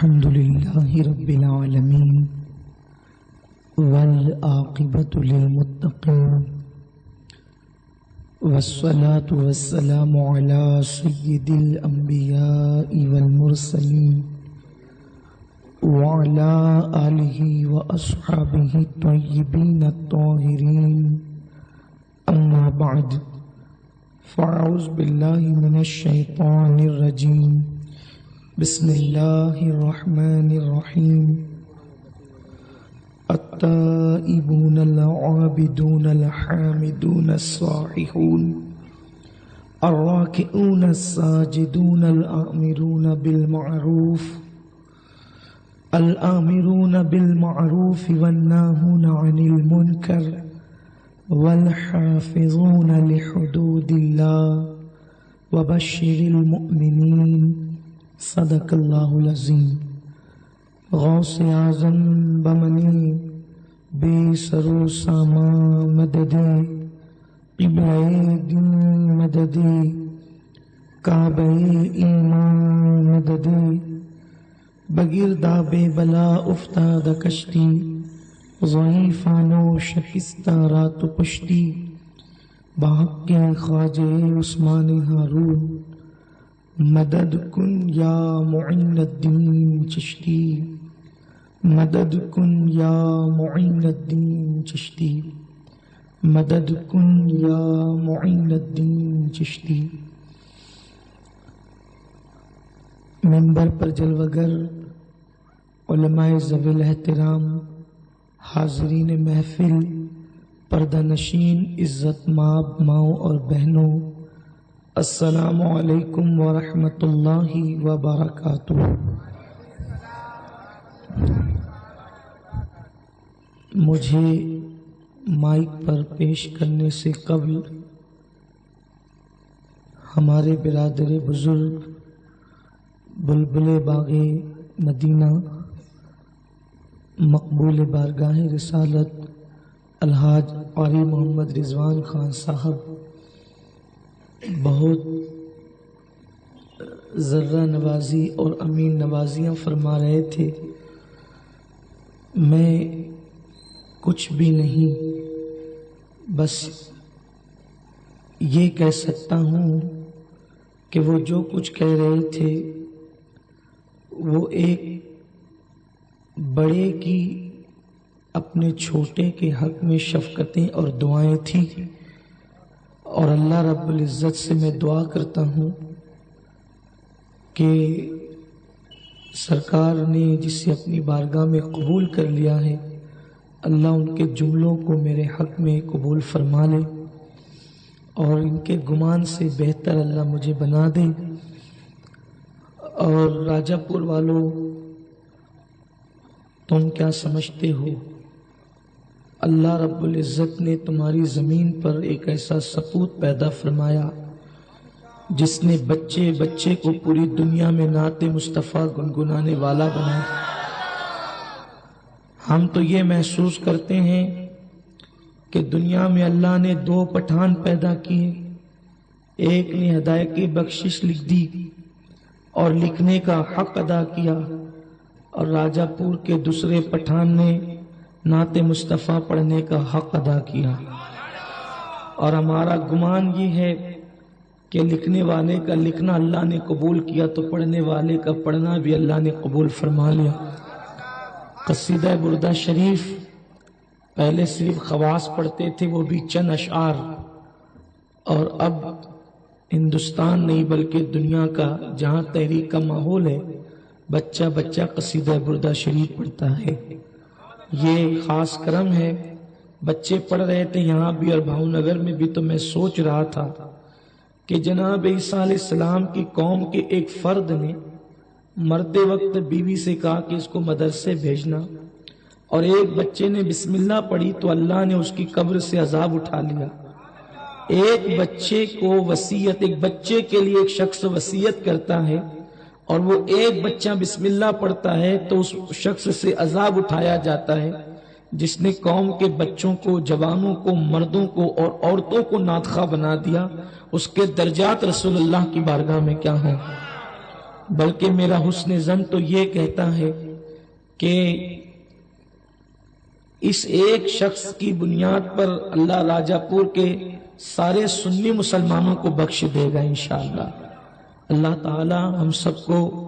الحمد لله رب العالمين والعاقبة للمتقين والصلاة والسلام على سيد الأنبياء والمرسلين وعلى آله وأصحابه الطيبين الطاهرين أما بعد فأعوذ بالله من الشيطان الرجيم بسم الله الرحمن الرحيم التائبون العابدون الحامدون الصائحون الراكعون الساجدون الآمرون بالمعروف والناهون عن المنكر والحافظون لحدود الله وبشر المؤمنين صدق اللہ العظیم. غوث اعظم بمنی بے سرو ساما مددی قبلہ دین مددی کعبہ ایمان مددی بگردہ بے بلا افتاد کشتی ضعیفانو شکستہ رات پشتی بحق کے خواجہ عثمان ہارون مدد کن یا معین الدین چشتی مدد کن یا معین الدین چشتی مدد کن یا معین الدین چشتی. منبر پر جلوگر، علماء ذوی الاحترام، حاضرین محفل، پردہ نشین، عزت مآب ماؤں اور بہنوں، السلام علیکم ورحمۃ اللہ وبرکاتہ. مجھے مائک پر پیش کرنے سے قبل ہمارے برادر بزرگ بلبل باغ مدینہ مقبول بارگاہ رسالت الحاج قاری محمد رضوان خان صاحب بہت ذرہ نوازی اور امین نوازیاں فرما رہے تھے. میں کچھ بھی نہیں، بس یہ کہہ سکتا ہوں کہ وہ جو کچھ کہہ رہے تھے وہ ایک بڑے کی اپنے چھوٹے کے حق میں شفقتیں اور دعائیں تھیں، اور اللہ رب العزت سے میں دعا کرتا ہوں کہ سرکار نے جسے اپنی بارگاہ میں قبول کر لیا ہے، اللہ ان کے جملوں کو میرے حق میں قبول فرما لے اور ان کے گمان سے بہتر اللہ مجھے بنا دے. اور راجہ پور والوں، تم کیا سمجھتے ہو؟ اللہ رب العزت نے تمہاری زمین پر ایک ایسا سپوت پیدا فرمایا جس نے بچے بچے کو پوری دنیا میں نعت مصطفیٰ گنگنانے والا بنایا. ہم تو یہ محسوس کرتے ہیں کہ دنیا میں اللہ نے 2 پٹھان پیدا کیے، ایک نے ہدایت کی بخشش لکھ دی اور لکھنے کا حق ادا کیا، اور راجہ پور کے دوسرے پٹھان نے نعت مصطفیٰ پڑھنے کا حق ادا کیا. اور ہمارا گمان یہ ہے کہ لکھنے والے کا لکھنا اللہ نے قبول کیا تو پڑھنے والے کا پڑھنا بھی اللہ نے قبول فرما لیا. قصیدہ بردہ شریف پہلے صرف خواص پڑھتے تھے، وہ بھی چند اشعار، اور اب ہندوستان نہیں بلکہ دنیا کا جہاں تحریک کا ماحول ہے، بچہ بچہ قصیدہ بردہ شریف پڑھتا ہے. یہ خاص کرم ہے. بچے پڑھ رہے تھے یہاں بھی اور بھاؤ نگر میں بھی، تو میں سوچ رہا تھا کہ جناب عیسیٰ علیہ السلام کی قوم کے ایک فرد نے مرتے وقت بیوی سے کہا کہ اس کو مدرسے بھیجنا، اور ایک بچے نے بسم اللہ پڑھی تو اللہ نے اس کی قبر سے عذاب اٹھا لیا. ایک بچے کو وصیت، ایک بچے کے لیے ایک شخص وصیت کرتا ہے اور وہ ایک بچہ بسم اللہ پڑھتا ہے تو اس شخص سے عذاب اٹھایا جاتا ہے جس نے قوم کے بچوں کو، جوانوں کو، مردوں کو اور عورتوں کو ناطخہ بنا دیا. اس کے درجات رسول اللہ کی بارگاہ میں کیا ہیں؟ بلکہ میرا حسن ظن تو یہ کہتا ہے کہ اس ایک شخص کی بنیاد پر اللہ راجہ پور کے سارے سنی مسلمانوں کو بخش دے گا انشاءاللہ۔ اللہ تعالی ہم سب کو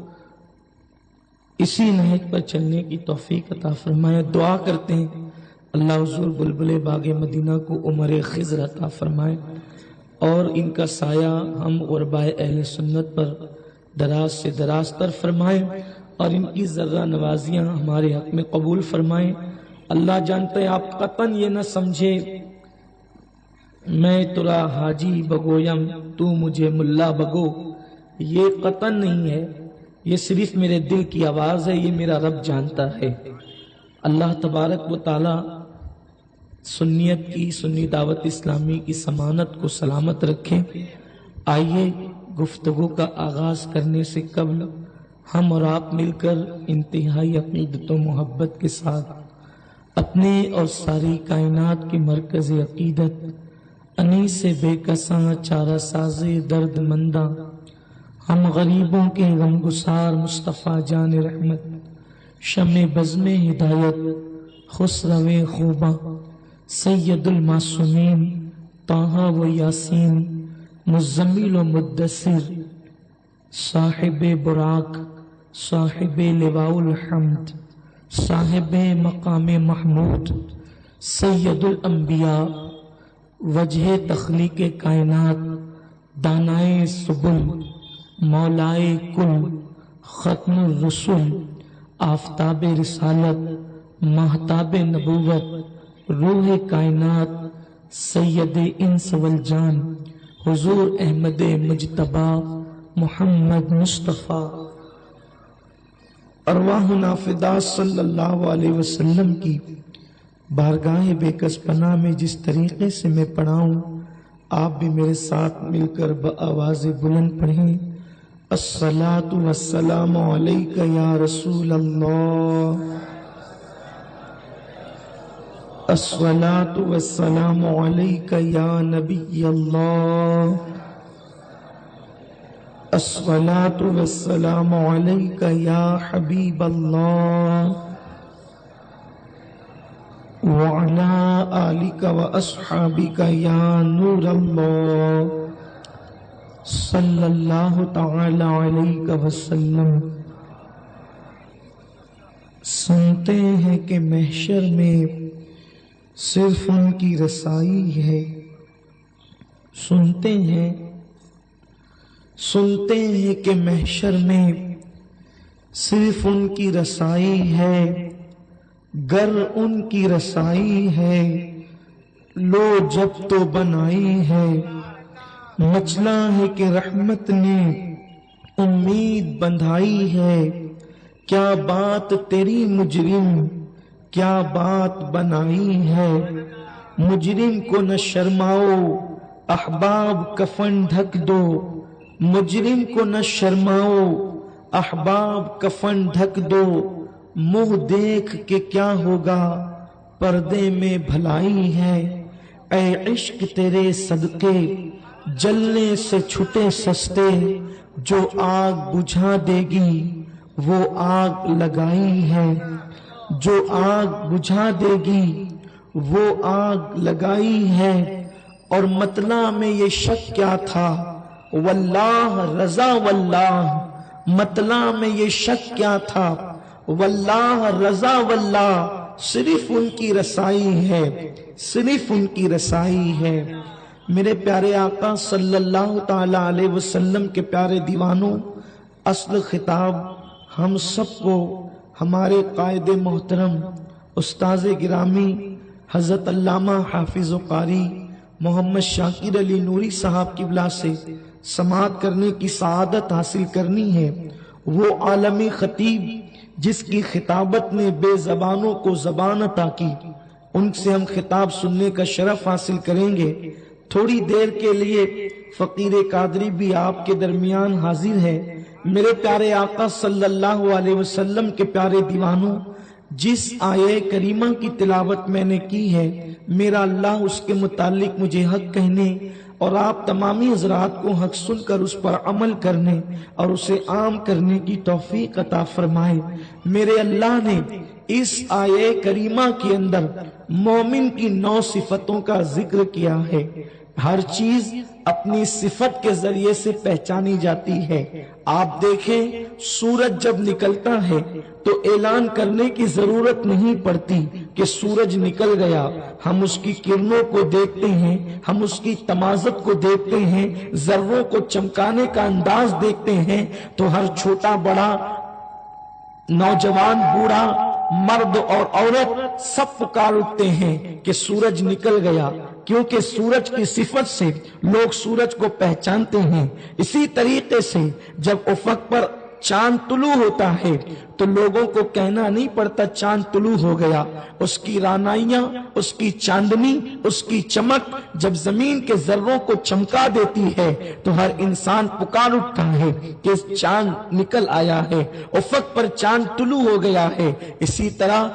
اسی نہج پر چلنے کی توفیق عطا فرمائے۔ دعا کرتے ہیں اللہ حضور بلبل باغ مدینہ کو عمر خضر عطا فرمائے اور ان کا سایہ ہم غرباء اہل سنت پر دراز سے دراز تر فرمائے اور ان کی ذرہ نوازیاں ہمارے حق میں قبول فرمائے۔ اللہ جانتا ہے آپ قطعاً یہ نہ سمجھے میں ترا حاجی بگویم تو مجھے ملا بگو، یہ قطعاً نہیں ہے، یہ صرف میرے دل کی آواز ہے، یہ میرا رب جانتا ہے۔ اللہ تبارک و تعالی سنیت کی، سنی دعوت اسلامی کی سمانت کو سلامت رکھے۔ آئیے گفتگو کا آغاز کرنے سے قبل ہم اور آپ مل کر انتہائی عقیدت و محبت کے ساتھ اپنے اور ساری کائنات کی مرکز عقیدت انیس بے کساں چارہ ساز درد مندہ ہم غریبوں کے غمگسار مصطفیٰ جان رحمت شمع بزم ہدایت خسرو خوباں سید المعصومین طٰہٰ و یاسین مزمل و مدثر صاحب براق صاحب لواء الحمد صاحب مقام محمود سید الانبیاء وجہ تخلیق کائنات دانائے سبل مولائے کل ختم الرسل آفتاب رسالت مہتاب نبوت روح کائنات سید انس والجان حضور احمد مجتبی محمد مصطفیٰ ارواحنا فدا صلی اللہ علیہ وسلم کی بارگاہ بے کس پناہ میں جس طریقے سے میں پڑھاؤں آپ بھی میرے ساتھ مل کر بآواز بلند پڑھیں۔ الصلاۃ والسلام علیک یا رسول اللہ، الصلاۃ والسلام علیک یا نبی اللہ، الصلاۃ والسلام علیک یا حبیب اللہ وعلی آلک واصحابک یا نور اللہ صلی اللہ تعالی علیہ وسلم۔ سنتے ہیں کہ محشر میں صرف ان کی رسائی ہے، سنتے ہیں کہ محشر میں صرف ان کی رسائی ہے، گر ان کی رسائی ہے لو جب تو بنائی ہے، مچلا ہے کہ رحمت نے امید بندھائی ہے، کیا بات تیری مجرم کیا بات بنائی ہے، مجرم کو نہ شرماؤ احباب کفن ڈھک دو، مجرم کو نہ شرماؤ احباب کفن ڈھک دو، منہ دیکھ کے کیا ہوگا پردے میں بھلائی ہے، اے عشق تیرے صدقے جلنے سے چھٹے سستے، جو آگ بجھا دے گی وہ آگ لگائی ہے، جو آگ بجھا دے گی وہ آگ لگائی ہے، اور مطلع میں یہ شک کیا تھا واللہ رضا واللہ، مطلع میں یہ شک کیا تھا واللہ رضا واللہ، صرف ان کی رسائی ہے، صرف ان کی رسائی ہے۔ میرے پیارے آقا صلی اللہ تعالی علیہ وسلم کے پیارے دیوانوں، اصل خطاب ہم سب کو ہمارے قائد محترم استاذ گرامی حضرت علامہ حافظ و قاری محمد شاکر علی نوری صاحب کی بلا سے سماعت کرنے کی سعادت حاصل کرنی ہے۔ وہ عالمی خطیب جس کی خطابت نے بے زبانوں کو زبان عطا کی، ان سے ہم خطاب سننے کا شرف حاصل کریں گے۔ تھوڑی دیر کے لیے فقیر قادری بھی آپ کے درمیان حاضر ہے۔ میرے پیارے آقا صلی اللہ علیہ وسلم کے پیارے دیوانوں، جس آیے کریمہ کی تلاوت میں نے کی ہے، میرا اللہ اس کے متعلق مجھے حق کہنے اور آپ تمامی حضرات کو حق سن کر اس پر عمل کرنے اور اسے عام کرنے کی توفیق عطا فرمائے۔ میرے اللہ نے اس آیے کریمہ کے اندر مومن کی 9 صفتوں کا ذکر کیا ہے۔ ہر چیز اپنی صفت کے ذریعے سے پہچانی جاتی ہے۔ آپ دیکھیں سورج جب نکلتا ہے تو اعلان کرنے کی ضرورت نہیں پڑتی کہ سورج نکل گیا۔ ہم اس کی کرنوں کو دیکھتے ہیں، ہم اس کی تمازت کو دیکھتے ہیں، ذروں کو چمکانے کا انداز دیکھتے ہیں تو ہر چھوٹا بڑا، نوجوان بوڑھا، مرد اور عورت سب پکار اٹھتے ہیں کہ سورج نکل گیا، کیونکہ سورج کی صفت سے لوگ سورج کو پہچانتے ہیں۔ اسی طریقے سے جب افق پر چاند طلوع ہوتا ہے تو لوگوں کو کہنا نہیں پڑتا چاند طلوع ہو گیا۔ اس کی رانائیاں، اس کی چاندنی، اس کی چمک جب زمین کے ذروں کو چمکا دیتی ہے تو ہر انسان پکار اٹھتا ہے کہ چاند نکل آیا ہے، افق پر چاند طلوع ہو گیا ہے۔ اسی طرح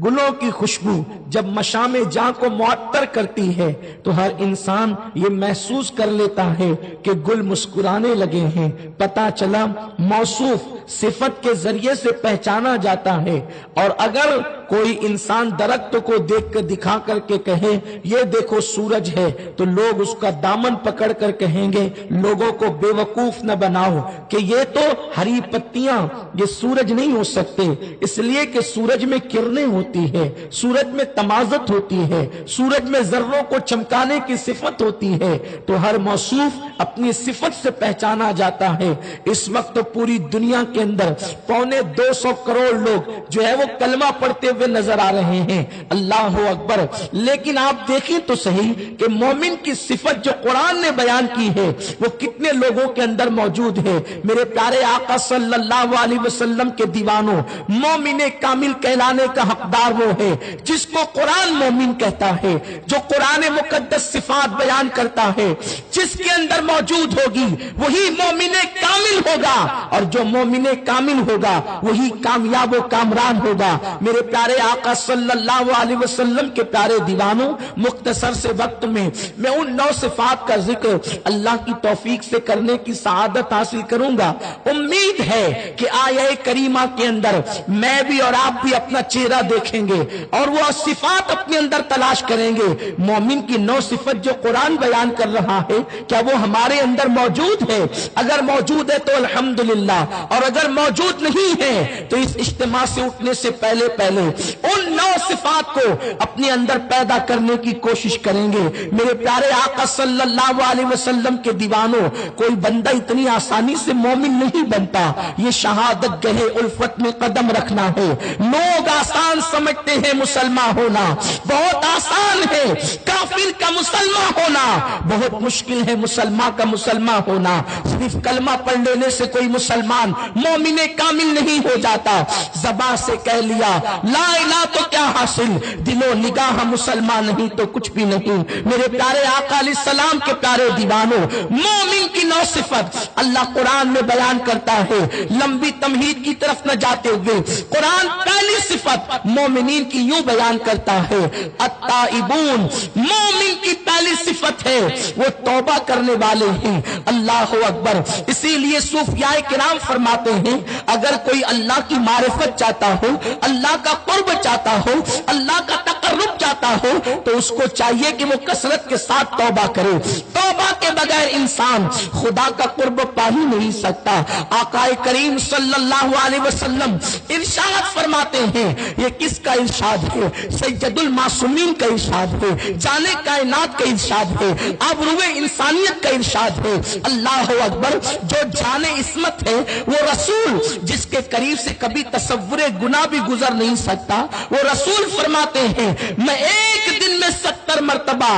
گلوں کی خوشبو جب مشام جاں کو معطر کرتی ہے تو ہر انسان یہ محسوس کر لیتا ہے کہ گل مسکرانے لگے ہیں۔ پتہ چلا موصوف صفت کے ذریعے سے پہچانا جاتا ہے۔ اور اگر کوئی انسان درخت کو دیکھ کر دکھا کر کے کہے یہ دیکھو سورج ہے تو لوگ اس کا دامن پکڑ کر کہیں گے لوگوں کو بے وقوف نہ بناؤ کہ یہ تو ہری پتیاں، یہ سورج نہیں ہو سکتے، اس لیے کہ سورج میں کرنیں ہوتی ہے، سورج میں تمازت ہوتی ہے، سورج میں ذروں کو چمکانے کی صفت ہوتی ہے۔ تو ہر موصوف اپنی صفت سے پہچانا جاتا ہے۔ اس وقت تو پوری دنیا کے اندر 250 کروڑ لوگ جو ہے وہ کلمہ پڑھتے ہوئے نظر آ رہے ہیں، اللہ اکبر۔ لیکن آپ دیکھیں تو صحیح کہ مومن کی صفت جو قرآن نے بیان کی ہے وہ کتنے لوگوں کے اندر موجود ہے۔ میرے پیارے آقا صلی اللہ علیہ وسلم کے دیوانوں، مومن کامل کہلانے کا حقدار وہ ہے جس کو قرآن مومن کہتا ہے، جو قرآن مقدس صفات بیان کرتا ہے، جس کے اندر موجود ہوگی وہی مومن کامل ہوگا، اور جو مومن کامل ہوگا وہی کامیاب و کامران ہوگا۔ میرے پیارے آقا صلی اللہ علیہ وسلم کے پیارے دیوانوں، مختصر سے وقت میں ان 9 صفات کا ذکر اللہ کی توفیق سے کرنے کی سعادت حاصل کروں گا۔ امید ہے کہ آیہ کریمہ کے اندر میں بھی اور آپ بھی اپنا چہرہ دیکھیں گے اور وہ صفات اپنے اندر تلاش کریں گے۔ مومن کی 9 صفت جو قرآن بیان کر رہا ہے کیا وہ ہمارے اندر موجود ہے؟ اگر موجود ہے تو الحمدللہ، اور اگر موجود نہیں ہے تو اس اجتماع سے اٹھنے سے پہلے ان 9 صفات کو اپنے اندر پیدا کرنے کی کوشش کریں گے۔ میرے پیارے آقا صلی اللہ علیہ وسلم کے دیوانوں، کوئی بندہ اتنی آسانی سے مومن نہیں بنتا، یہ شہادت گہے الفت میں قدم رکھنا ہے۔ لوگ آسان سمجھتے ہیں مسلمان ہونا، بہت آسان ہے کافر کا مسلمان ہونا، بہت مشکل ہے مسلمان کا مسلمان ہونا۔ صرف کلمہ پڑھ لینے سے کوئی مسلمان مومن کامل نہیں ہو جاتا۔ زبان سے کہہ لیا لا الہ تو کیا حاصل، دل و نگاہ مسلمان نہیں تو کچھ بھی نہیں۔ میرے پیارے آقا علیہ السلام کے پیارے دیوانوں، مومن کی 9 صفت اللہ قرآن میں بیان کرتا ہے۔ لمبی تمہید کی طرف نہ جاتے ہوئے قرآن پہلی صفت مومنین کی یوں بیان کرتا ہے، التائبون، مومن کی پہلی صفت ہے وہ توبہ کرنے والے ہیں۔ اللہ اکبر۔ اسی لیے صوفیاء کرام فرماتے ہیں اگر کوئی اللہ کی معرفت چاہتا ہو، اللہ کا قرب چاہتا ہو، اللہ کا تقرب چاہتا ہو تو اس کو چاہیے کہ وہ کثرت کے ساتھ توبہ کرے۔ توبہ کے بغیر انسان خدا کا قرب پا ہی نہیں سکتا۔ آقا کریم صلی اللہ علیہ وسلم ارشاد فرماتے ہیں، یہ کس کا ارشاد ہے؟ سید المعصومین کا ارشاد ہے، جانے کائنات کا ارشاد ہے، آبروئے انسانیت کا ارشاد ہے۔ اللہ اکبر۔ جو جانے عصمت ہے وہ رسول جس کے قریب سے کبھی تصور گناہ بھی گزر نہیں سکتا، وہ رسول فرماتے ہیں میں ایک دن میں 70 مرتبہ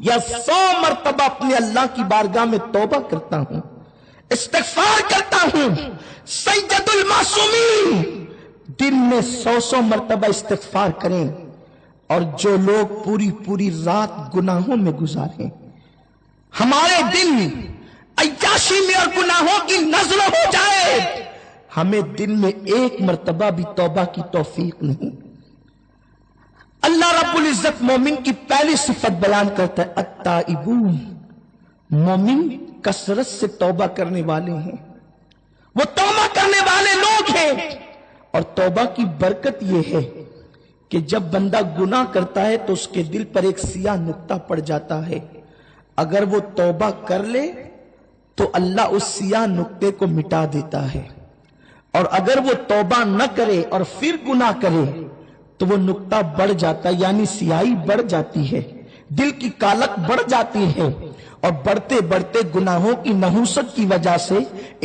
یا 100 مرتبہ اپنے اللہ کی بارگاہ میں توبہ کرتا ہوں، استغفار کرتا ہوں۔ سید المعصومین دن میں 100 مرتبہ استغفار کریں، اور جو لوگ پوری رات گناہوں میں گزاریں، ہمارے دن عیاشی میں اور گناہوں کی نظر ہو جائے، ہمیں دن میں 1 مرتبہ بھی توبہ کی توفیق نہیں۔ اللہ رب العزت مومن کی پہلی صفت بیان کرتا ہے التائبون، مومن کثرت سے توبہ کرنے والے ہیں، وہ توبہ کرنے والے لوگ ہیں۔ اور توبہ کی برکت یہ ہے کہ جب بندہ گناہ کرتا ہے تو اس کے دل پر ایک سیاہ نقطہ پڑ جاتا ہے، اگر وہ توبہ کر لے تو اللہ اس سیاہ نقطے کو مٹا دیتا ہے، اور اگر وہ توبہ نہ کرے اور پھر گناہ کرے تو وہ نقطہ بڑھ جاتا ہے، یعنی سیاہی بڑھ جاتی ہے، دل کی کالک بڑھ جاتی ہے، اور بڑھتے بڑھتے گناہوں کی نحوست کی وجہ سے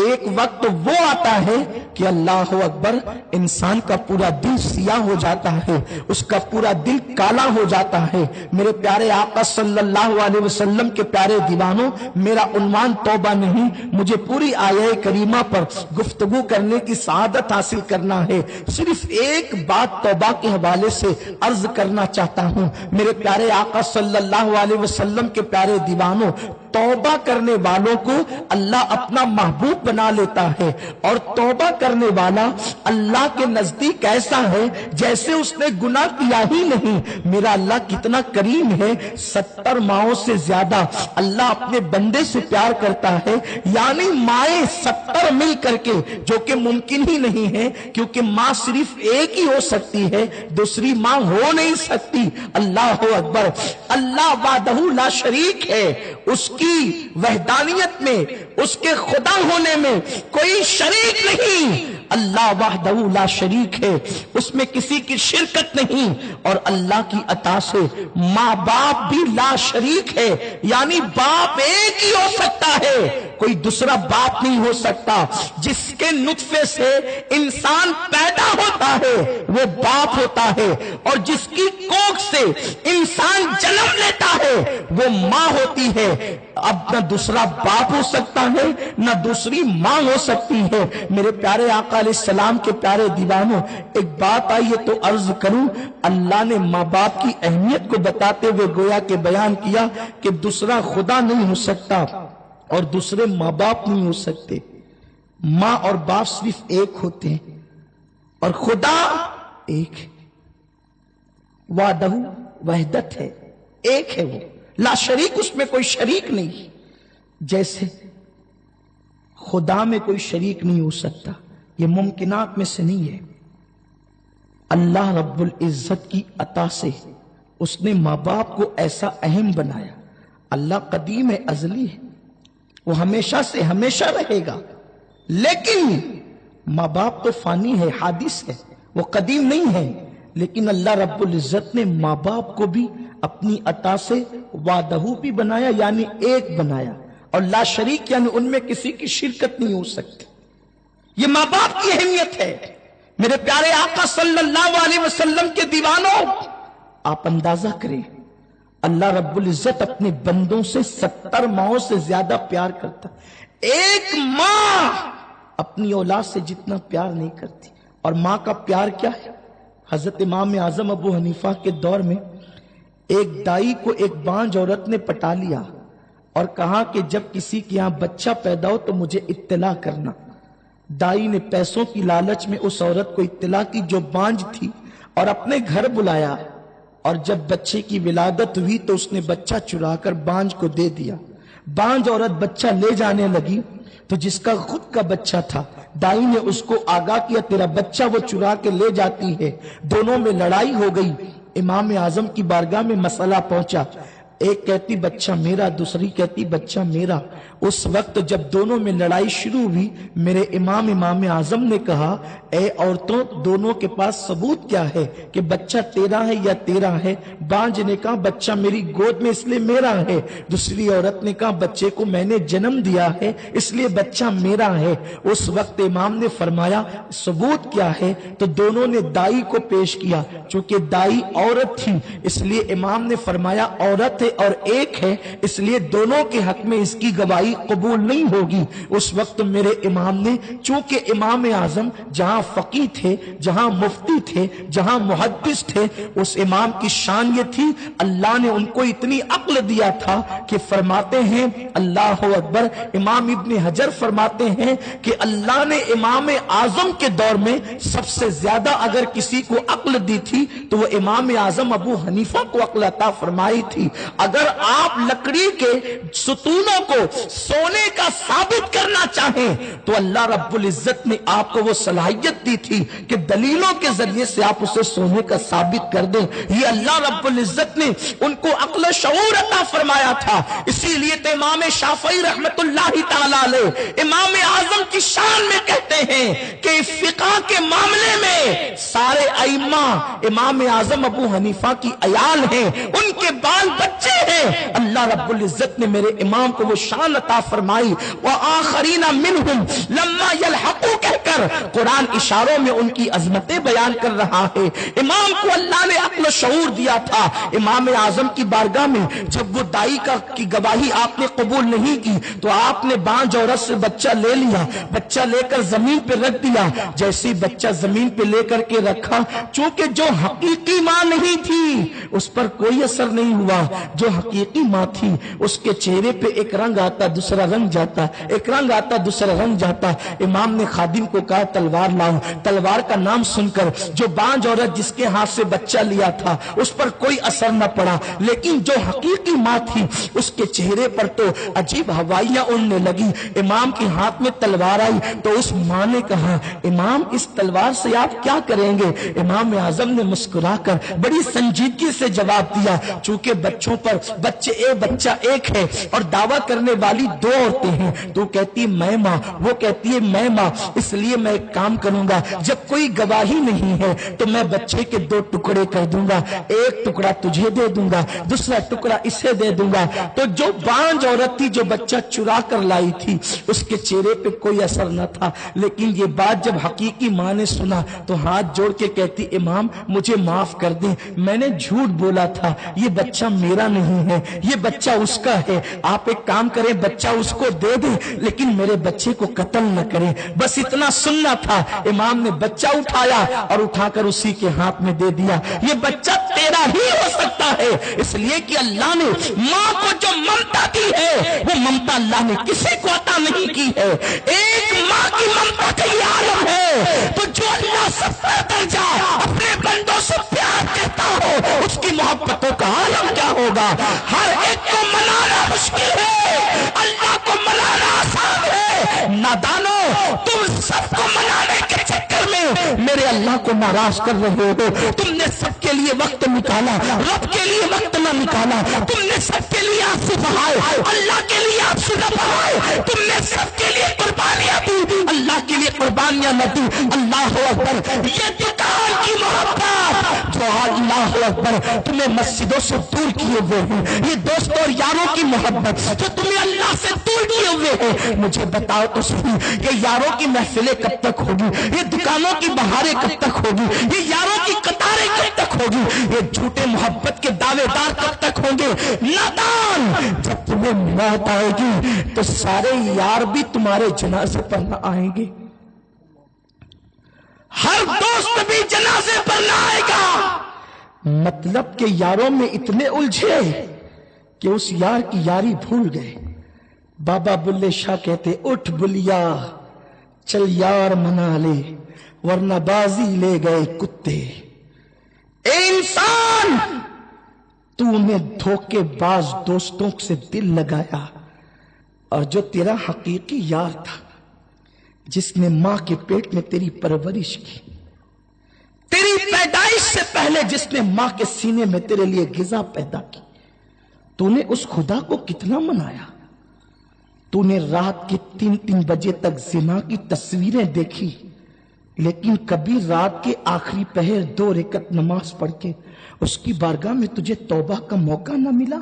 ایک وقت وہ آتا ہے کہ اللہ اکبر، انسان کا پورا دل سیاہ ہو جاتا ہے، اس کا پورا دل کالا ہو جاتا ہے۔ میرے پیارے آقا صلی اللہ علیہ وسلم کے پیارے دیوانوں، میرا عنوان توبہ نہیں، مجھے پوری آیہ کریمہ پر گفتگو کرنے کی سعادت حاصل کرنا ہے۔ صرف ایک بات توبہ کے حوالے سے عرض کرنا چاہتا ہوں، میرے پیارے آقا صلی اللہ علیہ وسلم کے پیارے دیوانوں، توبہ کرنے والوں کو اللہ اپنا محبوب بنا لیتا ہے، اور توبہ کرنے والا اللہ کے نزدیک ایسا ہے جیسے اس نے گناہ کیا ہی نہیں۔ میرا اللہ کتنا کریم ہے، 70 ماؤں سے زیادہ اللہ اپنے بندے سے پیار کرتا ہے، یعنی مائیں 70 مل کر کے، جو کہ ممکن ہی نہیں ہے کیونکہ ماں صرف ایک ہی ہو سکتی ہے، دوسری ماں ہو نہیں سکتی۔ اللہ اکبر، اللہ وحدہ لا شریک ہے، اس کی وحدانیت میں، اس کے خدا ہونے میں کوئی شریک نہیں۔ اللہ وحدہ لا شریک ہے، اس میں کسی کی شرکت نہیں، اور اللہ کی عطا سے ماں باپ بھی لا شریک ہے، یعنی باپ ایک ہی ہو سکتا ہے، کوئی دوسرا باپ نہیں ہو سکتا۔ جس کے نطفے سے انسان پیدا ہوتا ہے وہ باپ ہوتا ہے، اور جس کی کوکھ سے انسان جنم لیتا ہے وہ ماں ہوتی ہے۔ اب نہ دوسرا باپ ہو سکتا ہے نہ دوسری ماں ہو سکتی ہے۔ میرے پیارے آقا علیہ السلام کے پیارے دیوانوں، ایک بات آئیے تو عرض کروں، اللہ نے ماں باپ کی اہمیت کو بتاتے ہوئے گویا کہ بیان کیا کہ دوسرا خدا نہیں ہو سکتا اور دوسرے ماں باپ نہیں ہو سکتے، ماں اور باپ صرف ایک ہوتے ہیں، اور خدا ایک ہے، وحدہ وحدت ہے، ایک ہے، وہ لا شریک، اس میں کوئی شریک نہیں۔ جیسے خدا میں کوئی شریک نہیں ہو سکتا، یہ ممکنات میں سے نہیں ہے۔ اللہ رب العزت کی عطا سے اس نے ماں باپ کو ایسا اہم بنایا۔ اللہ قدیم ہے، ازلی ہے، وہ ہمیشہ سے ہمیشہ رہے گا، لیکن ماں باپ تو فانی ہے، حادث ہے، وہ قدیم نہیں ہے، لیکن اللہ رب العزت نے ماں باپ کو بھی اپنی عطا سے وحدہ بھی بنایا، یعنی ایک بنایا، اور لا شریک، یعنی ان میں کسی کی شرکت نہیں ہو سکتی۔ یہ ماں باپ کی اہمیت ہے۔ میرے پیارے آقا صلی اللہ علیہ وسلم کے دیوانوں، آپ اندازہ کریں، اللہ رب العزت اپنے بندوں سے 70 ماؤں سے زیادہ پیار کرتا، ایک ماں اپنی اولاد سے جتنا پیار نہیں کرتی۔ اور ماں کا پیار کیا ہے؟ حضرت امام اعظم ابو حنیفہ کے دور میں ایک دائی کو ایک بانجھ عورت نے پٹا لیا اور کہا کہ جب کسی کے یہاں بچہ پیدا ہو تو مجھے اطلاع کرنا۔ دائی نے پیسوں کی لالچ میں اس عورت کو اطلاع کی جو بانجھ تھی، اور اپنے گھر بلایا، اور جب بچے کی ولادت ہوئی تو اس نے بچہ چرا کر بانجھ کو دے دیا۔ بانجھ عورت بچہ لے جانے لگی تو جس کا خود کا بچہ تھا، دائی نے اس کو آگاہ کیا تیرا بچہ وہ چرا کے لے جاتی ہے۔ دونوں میں لڑائی ہو گئی، امام اعظم کی بارگاہ میں مسئلہ پہنچا، ایک کہتی بچہ میرا، دوسری کہتی بچہ میرا۔ اس وقت جب دونوں میں لڑائی شروع ہوئی، میرے امام اعظم نے کہا اے عورتوں، دونوں کے پاس ثبوت کیا ہے کہ بچہ تیرا ہے یا تیرا ہے؟ بانجھ نے کہا بچہ میری گود میں اس لیے میرا ہے، دوسری عورت نے کہا بچے کو میں نے جنم دیا ہے اس لیے بچہ میرا ہے۔ اس وقت امام نے فرمایا ثبوت کیا ہے؟ تو دونوں نے دائی کو پیش کیا، چونکہ دائی عورت تھی اس لیے امام نے فرمایا عورت ہے اور ایک ہے، اس لیے دونوں کے حق میں اس کی گواہی قبول نہیں ہوگی۔ اس وقت میرے امام نے، چونکہ امام اعظم جہاں فقیہ تھے، جہاں مفتی تھے، جہاں محدث تھے، اس امام کی شان یہ تھی اللہ نے ان کو اتنی عقل دیا تھا کہ فرماتے ہیں اللہ اکبر، امام ابن حجر فرماتے ہیں کہ اللہ نے امام اعظم کے دور میں سب سے زیادہ اگر کسی کو عقل دی تھی تو وہ امام اعظم ابو حنیفہ کو عقل عطا فرمائی تھی۔ اگر آپ لکڑی کے ستونوں کو سونے کا ثابت کرنا چاہیں تو اللہ رب العزت نے آپ کو وہ صلاحیت دی تھی کہ دلیلوں کے ذریعے سے آپ اسے سونے کا ثابت کر دیں۔ یہ اللہ رب العزت نے ان کو عقل شعور عطا فرمایا تھا۔ اسی لیے تو امام شافعی رحمت اللہ تعالی علیہ امام اعظم کی شان میں کہتے ہیں کہ فقہ کے معاملے میں سارے ائمہ امام اعظم ابو حنیفہ کی عیال ہیں، ان کے بال بچے ہیں۔ اللہ رب العزت نے میرے امام کو وہ شان عطا فرمائی۔ وآخرین منہم لما یلحقوا کہہ کر قرآن اشاروں میں ان کی عظمتیں بیان کر رہا ہے۔ امام کو اللہ نے عقل و شعور دیا تھا۔ امام اعظم کی بارگاہ میں جب وہ دائی کی گواہی آپ نے قبول نہیں کی تو آپ نے بانج عورت سے بچہ لے لیا، بچہ لے کر زمین پہ رکھ دیا۔ جیسے بچہ زمین پہ لے کر کے رکھا، چونکہ جو حقیقی ماں نہیں تھی اس پر کوئی اثر نہیں ہوا، جو حقیقی ماں تھی اس کے چہرے پہ ایک رنگ آتا دوسرا رنگ جاتا، ایک رنگ آتا دوسرا رنگ جاتا۔ امام نے خادم کو کہا تلوار لاؤ۔ تلوار کا نام سن کر جو بانج عورت جس کے ہاتھ سے بچہ لیا تھا اس پر کوئی اثر نہ پڑا، لیکن جو حقیقی ماں تھی اس کے چہرے پر تو عجیب ہوائیاں اڑنے لگی۔ امام کے ہاتھ میں تلوار آئی تو اس ماں نے کہا امام اس تلوار سے آپ کیا کریں گے؟ امام اعظم نے مسکرا کر بڑی سنجیدگی سے جواب دیا چونکہ بچوں پر بچہ ایک ہے اور دعویٰ کرنے والی دو عورتیں ہیں، تو کہتی ہے میں ماں، وہ کہتی ہے میں ماں، اس لیے میں ایک کام کروں گا، جب کوئی گواہی نہیں ہے تو میں بچے کے دو ٹکڑے کر دوں گا، ایک ٹکڑا تجھے دے دوں گا، دوسرا ٹکڑا اسے دے دوں گا۔ تو جو بانج عورت تھی جو بچہ چرا کر لائی تھی اس کے چہرے پہ کوئی اثر نہ تھا، لیکن یہ بات جب حقیقی ماں نے سنا تو ہاتھ جوڑ کے کہتی امام مجھے معاف کر دیں، میں نے جھوٹ بولا تھا، یہ بچہ میرا نہیں ہے، یہ بچہ اس کا ہے، آپ ایک کام کریں بچہ اس کو دے دیں لیکن میرے بچے کو قتل نہ کریں، بس اتنا سننا تھا۔ امام نے بچہ اٹھایا اور اٹھا کر اسی کے ہاتھ میں دے دیا، یہ بچہ تیرا ہی ہو سکتا ہے، اس لیے کہ اللہ نے ماں کو جو ممتا دی ہے وہ ممتا اللہ نے کسی کو عطا نہیں کی ہے۔ ایک ماں کی ممتا کا یہ عالم ہے، تو جو اللہ ستر درجہ اپنے بندوں سے پیار کرتا ہو اس کی محبتوں کا عالم کیا ہوگا۔ ہر ایک کو منانا مشکل ہے، اللہ کو منانا آسان ہے۔ نادانو تم سب کو منانے کے چکر میں میرے اللہ کو ناراض کر رہے ہو۔ تم نے سب کے لیے وقت نکالا، رب کے لیے وقت نہ نکالا، تم نے سب کے لیے آنسو بہائے، اللہ کے لیے آنسو نہ بہائے، تم نے سب کے لیے قربانیاں دی، اللہ کے لیے قربانیاں نہ دی۔ اللہ اکبر، یہ دکان کی محبت جو اللہ اکبر تمہیں مسجدوں سے دور کیے ہوئے ہیں، یہ دوستوں اور یاروں کی محبت جو تمہیں اللہ سے دور کیے ہوئے ہیں، مجھے بتاؤ تو صحیح کہ یاروں کی محفلیں کب تک ہوگی، یہ دکانوں کی بہاریں کب تک ہوگی، یہ یاروں کی قطاریں کب تک ہوگی، یہ جھوٹے محبت کے دعوے دار کب تک ہوں گے؟ نادان، جب تمہیں موت آئے گی تو سارے یار بھی تمہارے جنازے پر نہ آئیں گے، ہر دوست بھی جنازے پر نہ آئے گا۔ مطلب کہ یاروں میں اتنے الجھے کہ اس یار کی یاری بھول گئے۔ بابا بلے شاہ کہتے اٹھ بلیا چل یار منا لے ورنہ بازی لے گئے کتے۔ اے انسان، تو نے دھوکے باز دوستوں سے دل لگایا، اور جو تیرا حقیقی یار تھا جس نے ماں کے پیٹ میں تیری پرورش کی، تیری پیدائش سے پہلے جس نے ماں کے سینے میں تیرے لیے غذا پیدا کی، تو نے اس خدا کو کتنا منایا؟ تو نے رات کے 3 بجے تک زنا کی تصویریں دیکھی، لیکن کبھی رات کے آخری پہر 2 رکعت نماز پڑھ کے اس کی بارگاہ میں تجھے توبہ کا موقع نہ ملا؟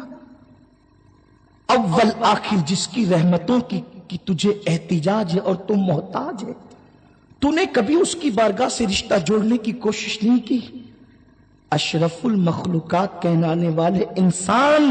اول آخر جس کی رحمتوں کی تجھے احتجاج ہے اور تم محتاج ہے، تو نے کبھی اس کی بارگاہ سے رشتہ جوڑنے کی کوشش نہیں کی؟ اشرف المخلوقات کہلانے والے انسان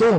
2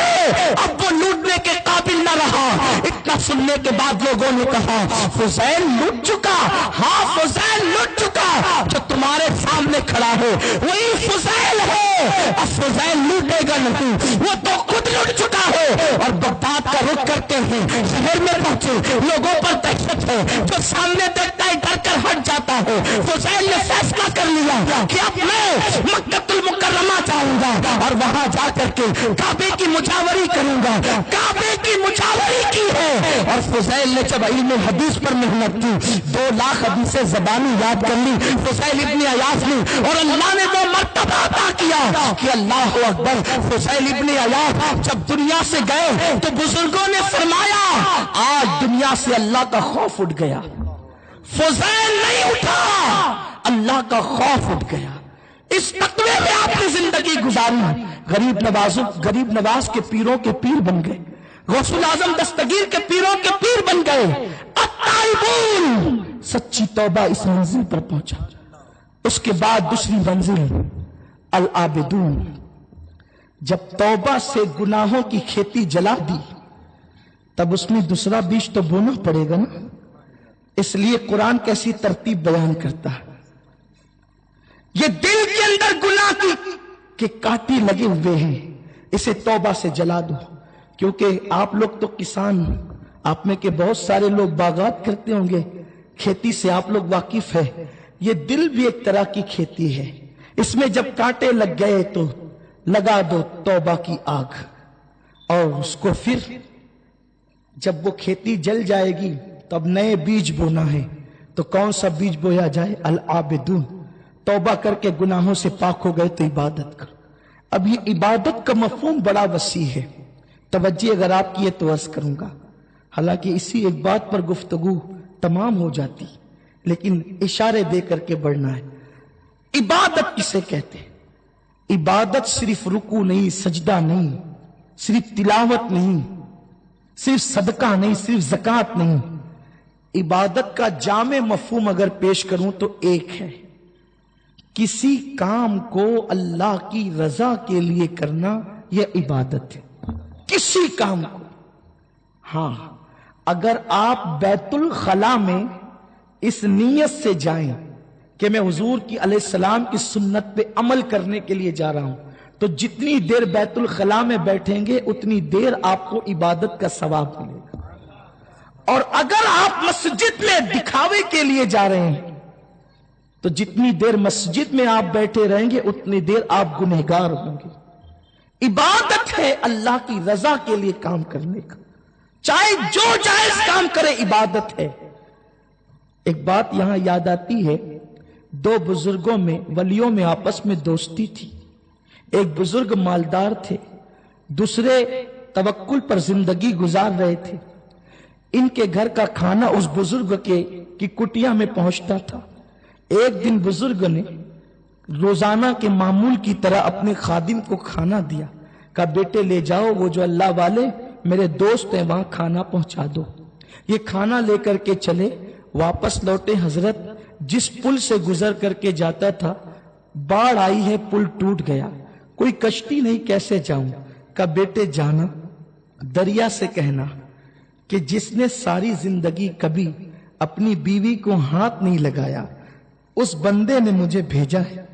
ہے اب وہ لوٹنے کے قابل نہ رہا۔ اتنا سننے کے بعد لوگوں نے کہا فضیل لوٹ چکا، ہاں فضیل لوٹ چکا، جو تمہارے سامنے کھڑا ہے وہی فضیل ہے، اب فضیل لوٹے گا نہیں، وہ تو خود لوٹ چکا ہے۔ اور بغداد کا رخ کرتے ہیں، شہر میں پہنچے، لوگوں پر دہشت ہے، جو سامنے دیکھتا ہے ڈر کر ہٹ جاتا ہے۔ فضیل نے فیصلہ کر لیا کہ اب میں مکہ المکرمہ جاؤں گا اور وہاں جا کر کے کعبے کی مجاوری کروں گا۔ کعبے کی مجاوری کی ہے، اور فضیل نے جب علم حدیث پر محنت کی، 2 لاکھ حدیثیں زبانی یاد کر لی فضیل ابن عیاض نے، اور اللہ نے وہ مرتبہ عطا کیا کہ اللہ اکبر۔ فضیل ابن عیاض جب دنیا سے گئے تو بزرگوں نے فرمایا آج دنیا سے اللہ کا خوف اٹھ گیا۔ فضیل نہیں اٹھا، اللہ کا خوف اٹھ گیا۔ اس تقوی میں آپ نے زندگی گزاری، غریب نواز کے پیروں کے پیر بن گئے، غوث الاعظم دستگیر کے پیروں کے پیر بن گئے۔ التائبون، سچی توبہ اس منزل پر پہنچا۔ اس کے بعد دوسری منزل العابدون، جب توبہ سے گناہوں کی کھیتی جلا دی تب اس میں دوسرا بیج تو بونا پڑے گا نا، اس لیے قرآن کیسی ترتیب بیان کرتا ہے۔ یہ دل کے اندر گناہ کے کاٹی لگے ہوئے ہیں، اسے توبہ سے جلا دو، کیونکہ آپ لوگ تو کسان، آپ میں کے بہت سارے لوگ باغات کرتے ہوں گے، کھیتی سے آپ لوگ واقف ہے۔ یہ دل بھی ایک طرح کی کھیتی ہے، اس میں جب کانٹے لگ گئے تو لگا دو توبہ کی آگ، اور اس کو پھر جب وہ کھیتی جل جائے گی تو اب نئے بیج بونا ہے۔ تو کون سا بیج بویا جائے؟ العابدون، توبہ کر کے گناہوں سے پاک ہو گئے تو عبادت کرو۔ اب یہ عبادت کا مفہوم بڑا وسیع ہے، توجہ اگر آپ کی ہے تو عرض کروں گا، حالانکہ اسی ایک بات پر گفتگو تمام ہو جاتی، لیکن اشارے دے کر کے بڑھنا ہے۔ عبادت کسے کہتے ہیں؟ عبادت صرف رکوع نہیں، سجدہ نہیں، صرف تلاوت نہیں، صرف صدقہ نہیں، صرف زکوٰۃ نہیں۔ عبادت کا جامع مفہوم اگر پیش کروں تو ایک ہے، کسی کام کو اللہ کی رضا کے لیے کرنا، یہ عبادت ہے، کسی کام کو۔ ہاں اگر آپ بیت الخلاء میں اس نیت سے جائیں کہ میں حضور کی علیہ السلام کی سنت پہ عمل کرنے کے لیے جا رہا ہوں، تو جتنی دیر بیت الخلاء میں بیٹھیں گے اتنی دیر آپ کو عبادت کا ثواب ملے گا۔ اور اگر آپ مسجد میں دکھاوے کے لیے جا رہے ہیں تو جتنی دیر مسجد میں آپ بیٹھے رہیں گے اتنی دیر آپ گنہگار ہوں گے۔ عبادت ہے اللہ کی رضا کے لیے کام کرنے کا، چاہے جو جائز کام کرے عبادت ہے۔ ایک بات یہاں یاد آتی ہے، 2 بزرگوں میں، ولیوں میں آپس میں دوستی تھی۔ ایک بزرگ مالدار تھے، دوسرے توکل پر زندگی گزار رہے تھے۔ ان کے گھر کا کھانا اس بزرگ کی کٹیا میں پہنچتا تھا۔ ایک دن بزرگ نے روزانہ کے معمول کی طرح اپنے خادم کو کھانا دیا، کہا بیٹے لے جاؤ، وہ جو اللہ والے میرے دوست ہیں وہاں کھانا پہنچا دو۔ یہ کھانا لے کر کے چلے، واپس لوٹے، حضرت جس پل سے گزر کر کے جاتا تھا باڑھ آئی ہے، پل ٹوٹ گیا، کوئی کشتی نہیں، کیسے جاؤں؟ کہا بیٹے جانا، دریا سے کہنا کہ جس نے ساری زندگی کبھی اپنی بیوی کو ہاتھ نہیں لگایا، اس بندے نے مجھے بھیجا ہے،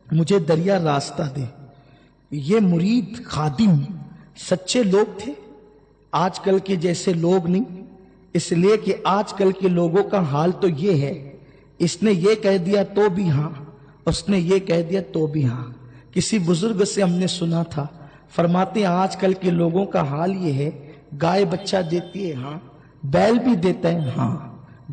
مجھے دریا راستہ دے۔ یہ مرید خادم سچے لوگ تھے، آج کل کے جیسے لوگ نہیں، اس لیے کہ آج کل کے لوگوں کا حال تو یہ ہے، اس نے یہ کہہ دیا تو بھی ہاں، اس نے یہ کہہ دیا تو بھی ہاں۔ کسی بزرگ سے ہم نے سنا تھا، فرماتے ہیں آج کل کے لوگوں کا حال یہ ہے، گائے بچہ دیتی ہے ہاں، بیل بھی دیتا ہے ہاں،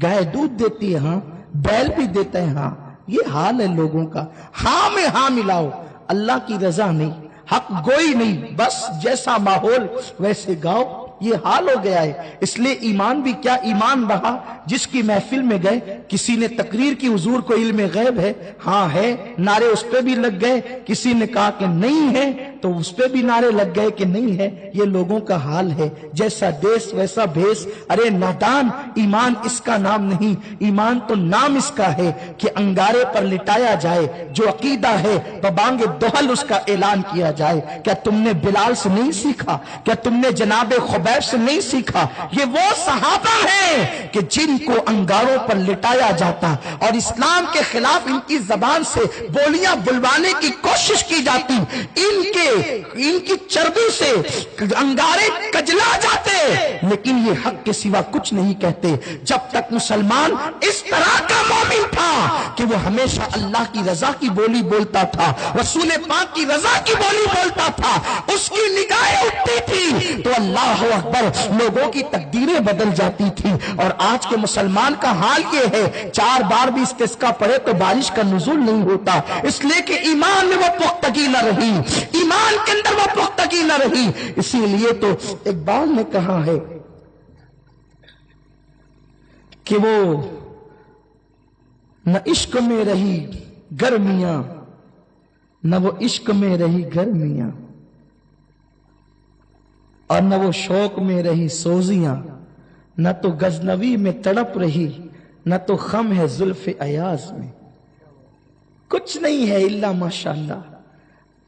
گائے دودھ دیتی ہے ہاں، بیل بھی دیتا ہے ہاں، یہ حال ہے لوگوں کا۔ ہاں میں ہاں ملاؤ، اللہ کی رضا نہیں، حق گوئی نہیں، بس جیسا ماحول ویسے گاؤ، یہ حال ہو گیا ہے۔ اس لیے ایمان بھی کیا ایمان رہا، جس کی محفل میں گئے کسی نے تقریر کی حضور کو علم غیب ہے، ہاں ہے، نعرے اس پہ بھی لگ گئے، کسی نے کہا کہ نہیں ہے، تو اس پہ بھی نعرے لگ گئے کہ نہیں ہے، یہ لوگوں کا حال ہے، جیسا دیس ویسا بھیس۔ ارے نادان، ایمان اس کا نام نہیں، ایمان تو نام اس کا ہے کہ انگارے پر لٹایا جائے جو عقیدہ ہے، ببانگ دہل اس کا اعلان کیا جائے۔ کیا تم نے بلال سے نہیں سیکھا؟ کیا تم نے جناب خبیب سے نہیں سیکھا؟ یہ وہ صحابہ ہیں کہ جن کو انگاروں پر لٹایا جاتا اور اسلام کے خلاف ان کی زبان سے بولیاں بلوانے کی کوشش کی جاتی، ان کی چربی سے انگارے کجلا جاتے، لیکن یہ حق کے سوا کچھ نہیں کہتے۔ جب تک مسلمان اس طرح کا مومن تھا کہ وہ ہمیشہ اللہ کی رضا کی بولی بولتا تھا، رسول پاک کی رضا کی بولی بولتا تھا، اس کی نگاہیں اٹھتی تھی تو اللہ اکبر لوگوں کی تقدیریں بدل جاتی تھی۔ اور آج کے مسلمان کا حال یہ ہے، 4 بار بھی استسقا پڑے تو بارش کا نزول نہیں ہوتا، اس لیے کہ ایمان میں وہ پختگی نہ رہی، ایمان کے اندر وہ پختگی نہ رہی۔ اسی لیے تو اقبال نے کہا ہے کہ وہ نہ عشق میں رہی گرمیاں، نہ وہ عشق میں رہی گرمیاں، اور نہ وہ شوق میں رہی سوزیاں، نہ تو غزنوی میں تڑپ رہی، نہ تو خم ہے زلف ایاز میں۔ کچھ نہیں ہے الا ماشاءاللہ۔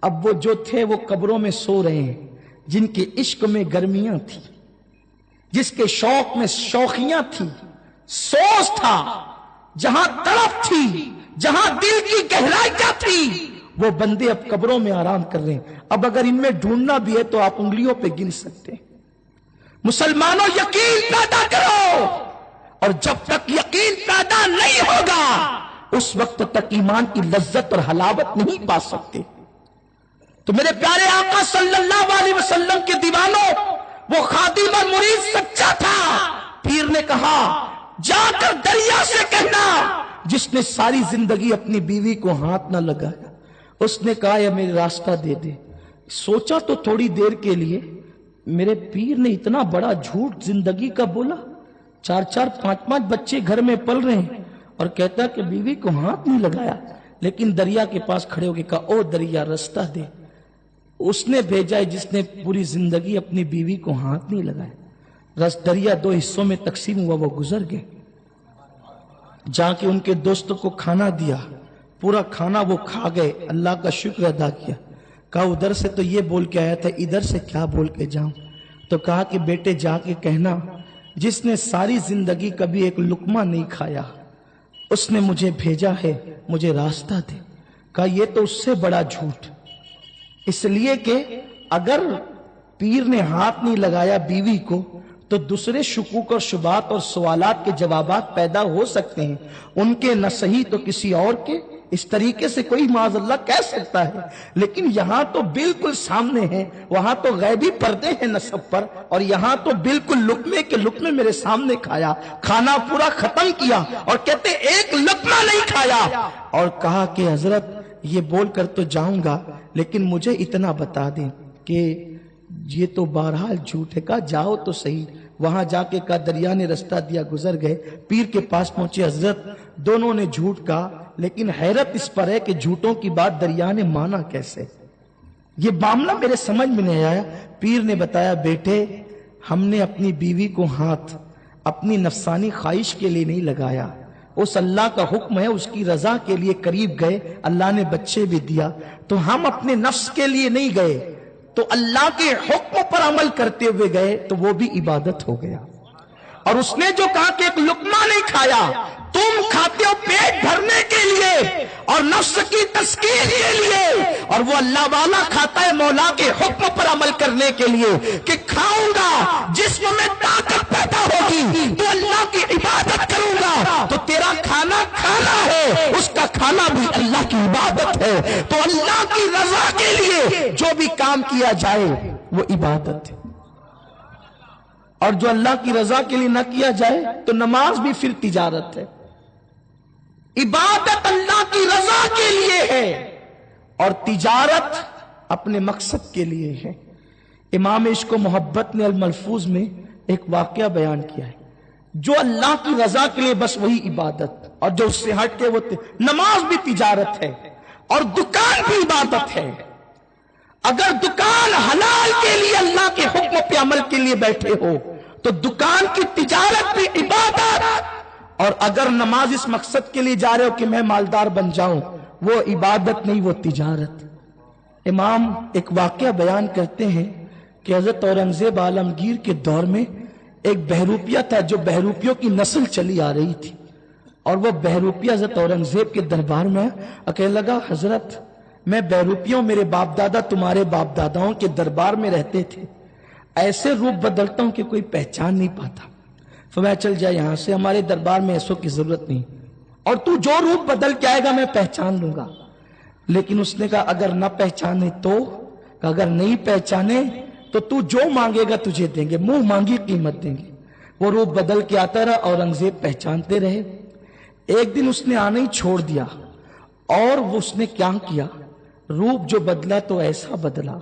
اب وہ جو تھے وہ قبروں میں سو رہے ہیں، جن کے عشق میں گرمیاں تھی، جس کے شوق میں شوخیاں تھی، سوز تھا، جہاں تڑپ تھی، جہاں دل کی گہرائیاں تھی، وہ بندے اب قبروں میں آرام کر رہے ہیں۔ اب اگر ان میں ڈھونڈنا بھی ہے تو آپ انگلیوں پہ گن سکتے ہیں۔ مسلمانوں یقین پیدا کرو، اور جب تک یقین پیدا نہیں ہوگا اس وقت تک ایمان کی لذت اور حلاوت نہیں پا سکتے۔ تو میرے پیارے آقا صلی اللہ علیہ وسلم کے دیوانوں، وہ خادم اور مرید سچا تھا۔ پیر نے کہا جا کر دریا سے کہنا، جس نے ساری زندگی اپنی بیوی کو ہاتھ نہ لگایا، اس نے کہا یا میرے راستہ دے دے۔ سوچا تو تھوڑی دیر کے لیے، میرے پیر نے اتنا بڑا جھوٹ زندگی کا بولا، 4 5 بچے گھر میں پل رہے ہیں اور کہتا کہ بیوی کو ہاتھ نہیں لگایا۔ لیکن دریا کے پاس کھڑے ہو کے کہا او دریا رستہ دے۔ اس نے بھیجا ہے جس نے پوری زندگی اپنی بیوی کو ہاتھ نہیں لگایا۔ دریا 2 حصوں میں تقسیم ہوا، وہ گزر گئے۔ جا کے ان کے دوستوں کو کھانا دیا، پورا کھانا وہ کھا گئے، اللہ کا شکر ادا کیا۔ کہا ادھر سے تو یہ بول کے آیا تھا، ادھر سے کیا بول کے جاؤں؟ تو کہا کہ بیٹے جا کے کہنا جس نے ساری زندگی کبھی ایک لقمہ نہیں کھایا اس نے مجھے بھیجا ہے، مجھے راستہ دے۔ کہا یہ تو اس سے بڑا جھوٹ، اس لیے کہ اگر پیر نے ہاتھ نہیں لگایا بیوی کو تو دوسرے شکوک اور شبہات اور سوالات کے جوابات پیدا ہو سکتے ہیں، ان کے نہ صحیح تو کسی اور کے۔ اس طریقے سے کوئی معاذ اللہ کہہ سکتا ہے، لیکن یہاں تو بالکل سامنے ہے، وہاں تو غیبی پردے ہیں نسب پر، اور یہاں تو بالکل لقمے کے لقمے میرے سامنے کھایا، کھانا پورا ختم کیا، اور کہتے ایک لقمہ نہیں کھایا، اور کہا کہ حضرت یہ بول کر تو جاؤں گا لیکن مجھے اتنا بتا دیں کہ یہ تو بہرحال جھوٹ ہے۔ کہا جاؤ تو صحیح۔ وہاں جا کے کہا دریا نے رستہ دیا، گزر گئے۔ پیر کے پاس پہنچے، حضرت دونوں نے جھوٹ کہا، لیکن حیرت اس پر ہے کہ جھوٹوں کی بات دریا نے مانا کیسے؟ یہ معاملہ میرے سمجھ میں نہیں آیا۔ پیر نے بتایا بیٹے ہم نے اپنی بیوی کو ہاتھ اپنی نفسانی خواہش کے لیے نہیں لگایا، اس اللہ کا حکم ہے، اس کی رضا کے لیے قریب گئے، اللہ نے بچے بھی دیا، تو ہم اپنے نفس کے لیے نہیں گئے، تو اللہ کے حکم پر عمل کرتے ہوئے گئے، تو وہ بھی عبادت ہو گیا۔ اور اس نے جو کہا کہ ایک لقمہ نہیں کھایا، تم کھاتے ہو پیٹ بھرنے کے لیے اور نفس کی تسکین کے لیے، اور وہ اللہ والا کھاتا ہے مولا کے حکم پر عمل کرنے کے لیے کہ کھاؤں گا جسم میں طاقت پیدا ہوگی تو اللہ کی عبادت کروں گا، تو تیرا کھانا کھانا ہے، اس کا کھانا بھی اللہ کی عبادت ہے۔ تو اللہ کی رضا کے لیے جو بھی کام کیا جائے وہ عبادت ہے، اور جو اللہ کی رضا کے لیے نہ کیا جائے تو نماز بھی پھر تجارت ہے۔ عبادت اللہ کی رضا کے لیے ہے اور تجارت اپنے مقصد کے لیے ہے۔ امام عشق و محبت نے الملفوظ میں ایک واقعہ بیان کیا ہے، جو اللہ کی رضا کے لیے بس وہی عبادت، اور جو اس سے ہٹ کے وہ نماز بھی تجارت ہے اور دکان بھی عبادت ہے۔ اگر دکان حلال کے لیے اللہ کے حکم پہ عمل کے لیے بیٹھے ہو تو دکان کی تجارت بھی عبادت، اور اگر نماز اس مقصد کے لیے جا رہے ہو کہ میں مالدار بن جاؤں، وہ عبادت نہیں، وہ تجارت۔ امام ایک واقعہ بیان کرتے ہیں کہ حضرت اورنگزیب عالمگیر کے دور میں ایک بہروپیہ تھا جو بہروپیوں کی نسل چلی آ رہی تھی، اور وہ بہروپیہ حضرت اورنگزیب کے دربار میں کہنے لگا حضرت میں بہروپیوں، میرے باپ دادا تمہارے باپ داداؤں کے دربار میں رہتے تھے، ایسے روپ بدلتا ہوں کہ کوئی پہچان نہیں پاتا، فرمایا چل جائے یہاں سے، ہمارے دربار میں ایسوں کی ضرورت نہیں، اور تو جو روپ بدل کے آئے گا میں پہچان لوں گا۔ لیکن اس نے کہا اگر نہ پہچانے تو، اگر نہیں پہچانے تو تو جو مانگے گا تجھے دیں گے، منہ مانگی قیمت دیں گے۔ وہ روپ بدل کے آتا رہا، اورنگزیب پہچانتے رہے۔ ایک دن اس نے آنا ہی چھوڑ دیا، اور وہ اس نے کیا کیا، روپ جو بدلا تو ایسا بدلا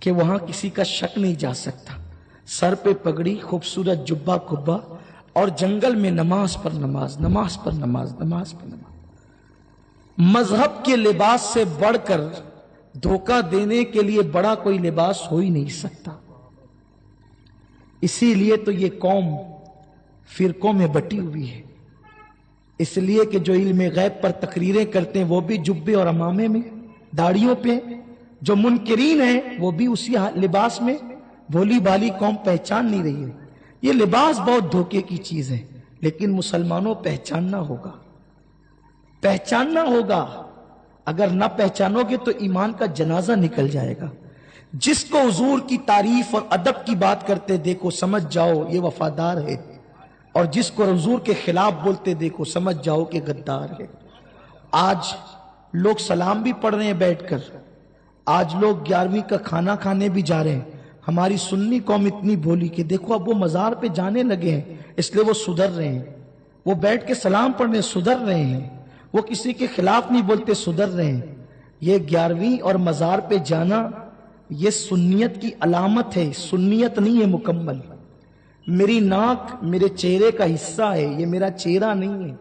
کہ وہاں کسی کا شک نہیں جا سکتا، سر پہ پگڑی، خوبصورت جبہ کبا، اور جنگل میں نماز پر نماز، نماز پر نماز، نماز پر نماز۔ مذہب کے لباس سے بڑھ کر دھوکہ دینے کے لیے بڑا کوئی لباس ہو ہی نہیں سکتا۔ اسی لیے تو یہ قوم فرقوں میں بٹی ہوئی ہے، اس لیے کہ جو علم غیب پر تقریریں کرتے ہیں وہ بھی جبے اور عمامے میں، داڑھیوں پہ، جو منکرین ہیں وہ بھی اسی لباس میں، بھولی بالی قوم پہچان نہیں رہی ہے۔ یہ لباس بہت دھوکے کی چیز ہے، لیکن مسلمانوں پہچاننا ہوگا، پہچاننا ہوگا۔ اگر نہ پہچانو گے تو ایمان کا جنازہ نکل جائے گا۔ جس کو حضور کی تعریف اور ادب کی بات کرتے دیکھو سمجھ جاؤ یہ وفادار ہے، اور جس کو حضور کے خلاف بولتے دیکھو سمجھ جاؤ کہ غدار ہے۔ آج لوگ سلام بھی پڑھ رہے ہیں بیٹھ کر، آج لوگ 11ویں کا کھانا کھانے بھی جا رہے ہیں۔ ہماری سنی قوم اتنی بولی کہ دیکھو اب وہ مزار پہ جانے لگے ہیں، اس لیے وہ سدھر رہے ہیں، وہ بیٹھ کے سلام پڑھنے سدھر رہے ہیں، وہ کسی کے خلاف نہیں بولتے سدھر رہے ہیں۔ یہ 11ویں اور مزار پہ جانا یہ سنیت کی علامت ہے، سنیت نہیں ہے مکمل۔ میری ناک میرے چہرے کا حصہ ہے، یہ میرا چہرہ نہیں ہے،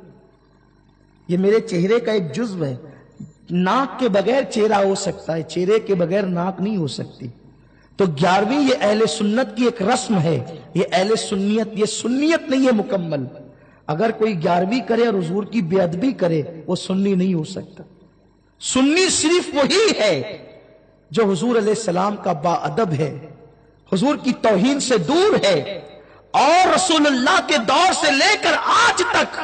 یہ میرے چہرے کا ایک جزو ہے۔ ناک کے بغیر چہرہ ہو سکتا ہے، چہرے کے بغیر ناک نہیں ہو سکتی۔ تو 11ویں یہ اہل سنت کی ایک رسم ہے، یہ اہل سنیت، یہ سنیت نہیں ہے مکمل۔ اگر کوئی 11ویں کرے اور حضور کی بے ادبی کرے وہ سنی نہیں ہو سکتا۔ سنی صرف وہی ہے جو حضور علیہ السلام کا با ادب ہے، حضور کی توہین سے دور ہے، اور رسول اللہ کے دور سے لے کر آج تک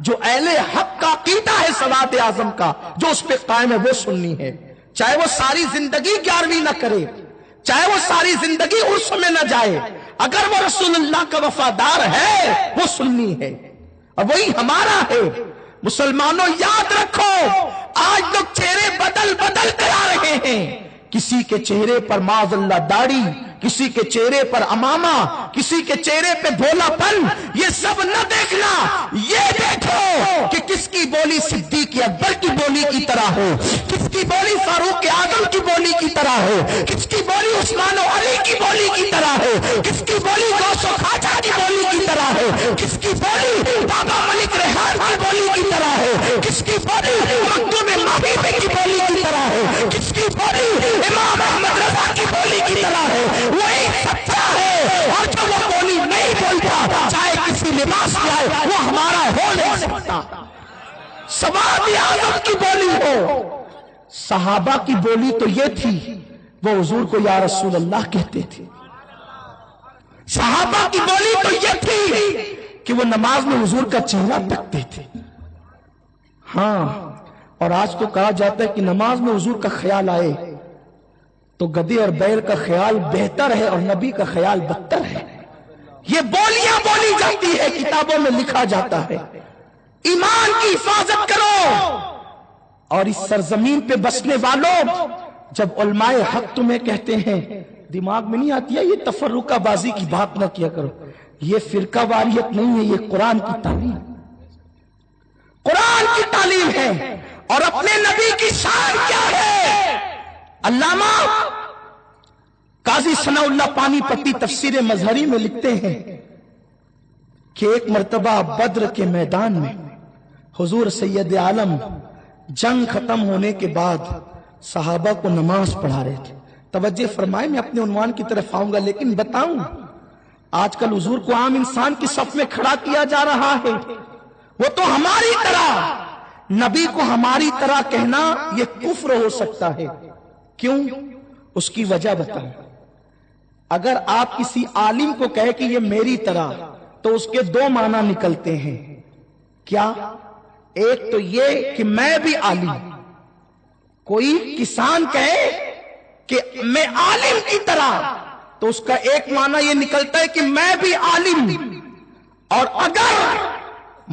جو اہل حق کا عقیدہ ہے سواد اعظم کا، جو اس پہ قائم ہے وہ سنی ہے۔ چاہے وہ ساری زندگی 11ویں نہ کرے، چاہے وہ ساری زندگی عرس میں نہ جائے، اگر وہ رسول اللہ کا وفادار ہے وہ سنی ہے، اور وہی ہمارا ہے۔ مسلمانوں یاد رکھو، آج لوگ چہرے بدل بدل کر آ رہے ہیں، کسی کے چہرے پر معاذ اللہ داڑھی، کسی کے چہرے پر عمامہ، کسی کے چہرے پہ بھولا پن۔ یہ سب نہ دیکھنا، یہ دیکھو کہ کس کی بولی صدیق اکبر کی بولی کی طرح ہو، کس کی بولی فاروق اعظم کی بولی کی طرح ہو، کس کی بولی عثمان و علی کی بولی کی طرح ہو، کس کی بولی غوث و خواجہ کی بولی کی طرح ہو، کس کی بولی بابا ملک ریحان کی بولی کی طرح ہو، کس کی بولی مخدوم مہیبے کی بولی کی طرح ہو، کس کی بولی امام احمد رضا کی بولی کی طرح ہو۔ وہی سچا ہے، اور جو وہ بولی نہیں بولتا چاہے کسی لباس میں آئے وہ ہمارا ہو نہیں سکتا۔ سواد اعظم کی بولی ہو، صحابہ کی بولی تو یہ تھی، وہ حضور کو یا رسول اللہ کہتے تھے۔ صحابہ کی بولی تو یہ تھی کہ وہ نماز میں حضور کا چہرہ تکتے تھے۔ ہاں، اور آج تو کہا جاتا ہے کہ نماز میں حضور کا خیال آئے تو گدھے اور بیل کا خیال بہتر ہے اور نبی کا خیال بدتر ہے۔ یہ بولیاں بولی جاتی ہے، کتابوں میں لکھا جاتا ہے۔ ایمان کی حفاظت کرو، اور اس سرزمین پہ بسنے والوں، جب علماء حق تمہیں کہتے ہیں دماغ میں نہیں آتی ہے یہ تفرقہ بازی کی بات نہ کیا کرو، یہ فرقہ واریت نہیں ہے، یہ قرآن کی تعلیم، قرآن کی تعلیم ہے۔ اور اپنے نبی کی شان کیا ہے؟ علامہ قاضی ثناء اللہ پانی پتی تفسیر مظہری میں لکھتے ہیں کہ ایک مرتبہ بدر کے میدان میں حضور سید عالم جنگ ختم ہونے کے بعد صحابہ کو نماز پڑھا رہے تھے، توجہ فرمائے، میں اپنے عنوان کی طرف آؤں گا، لیکن بتاؤں آج کل حضور کو عام انسان کی صف میں کھڑا کیا جا رہا ہے، وہ تو ہماری طرح، نبی کو ہماری طرح کہنا یہ کفر ہو سکتا ہے۔ کیوں؟ اس کی وجہ بتاؤں۔ اگر آپ کسی عالم کو کہے کہ یہ میری طرح، تو اس کے دو معنی نکلتے ہیں۔ کیا؟ ایک تو یہ کہ میں بھی عالم، کوئی کسان کہے کہ میں عالم کی طرح، تو اس کا ایک معنی یہ نکلتا ہے کہ میں بھی عالم، اور اگر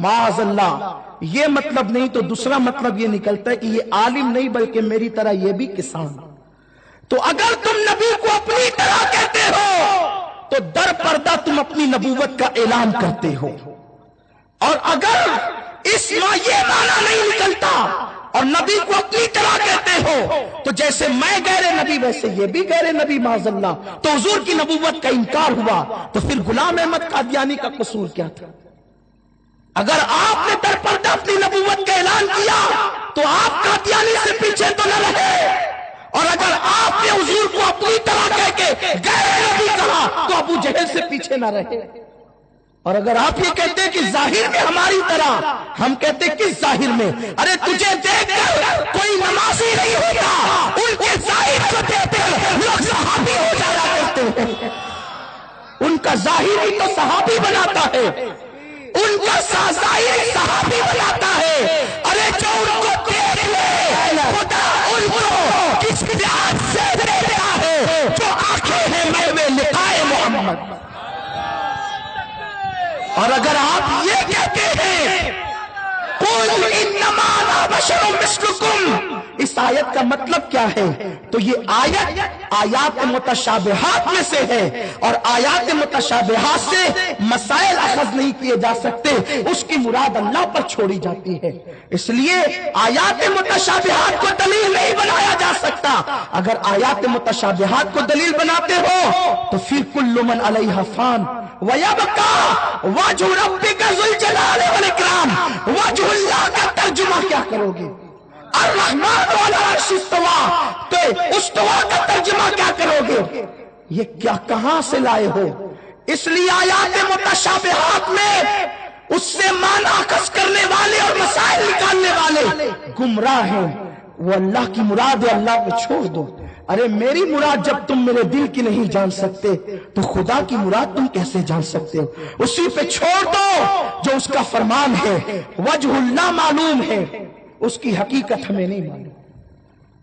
معاذ اللہ یہ مطلب نہیں تو دوسرا مطلب یہ نکلتا ہے کہ یہ عالم نہیں بلکہ میری طرح یہ بھی کسان۔ تو اگر تم نبی کو اپنی طرح کہتے ہو تو در پردہ تم اپنی نبوت کا اعلان کرتے ہو، اور اگر اس میں یہ معنی نہیں نکلتا اور نبی کو اپنی طرح کہتے ہو تو جیسے میں غیر نبی ویسے یہ بھی غیر نبی معاذ اللہ، تو حضور کی نبوت کا انکار ہوا۔ تو پھر غلام احمد قادیانی کا قصور کیا تھا؟ اگر آپ نے در پردہ اپنی نبوت کا اعلان کیا تو آپ قادیانی سے پیچھے تو نہ رہے، اور اگر آپ نے حضور کو اپنی طرح کہہ کے غیر نبی کہا تو ابو جہل سے پیچھے نہ رہے۔ اور اگر آپ یہ کہتے ہیں کہ ظاہر میں ہماری طرح، ہم کہتے ہیں کس ظاہر میں؟ ارے تجھے دیکھ کر کوئی نمازی نہیں ہوتا، ان کے ظاہر کو دیکھتے لوگ صحابی ہو جایا کرتے ہیں۔ ان کا ظاہر ہی تو صحابی بناتا ہے، ان کا ظاہر صحابی بناتا ہے۔ ارے جو ان کو دیکھ لے خدا ان کو کس پیار سے دیکھتا ہے، جو آنکھیں ہیں میں لقائے محمد۔ اور اگر آپ یہ کہتے ہیں قُلْ إِنَّمَا أَنَا بَشَرٌ مِثْلُكُمْ، اس آیت کا مطلب کیا ہے؟ تو یہ آیات متشابہات میں سے ہے، اور آیات متشابہات سے مسائل اخذ نہیں کیے جا سکتے، اس کی مراد اللہ پر چھوڑی جاتی ہے۔ اس لیے آیات متشابہات کو دلیل نہیں بنایا جا سکتا۔ اگر آیات متشابہات کو دلیل بناتے ہو تو پھر کل من علیہا فان وَيَبْقَى وَجْهُ رَبِّكَ ذُو الْجَلَالِ وَالْإِكْرَامِ، وجہ اللہ کا ترجمہ کیا کرو گے؟ الرحمن علی العرش استویٰ، تو استوا کا ترجمہ کیا کرو گے؟ یہ کیا کہاں سے لائے ہو؟ اس لیے آیات متشابہات میں اس سے معنی اخذ کرنے والے اور مسائل نکالنے والے گمراہ ہیں۔ وہ اللہ کی مراد ہے، اللہ کو چھوڑ دو۔ ارے میری مراد جب تم میرے دل کی نہیں جان سکتے تو خدا کی مراد تم کیسے جان سکتے ہو؟ اسی پہ چھوڑ دو جو اس کا فرمان ہے۔ وجہ اللہ معلوم ہے، اس کی حقیقت ہمیں نہیں معلوم۔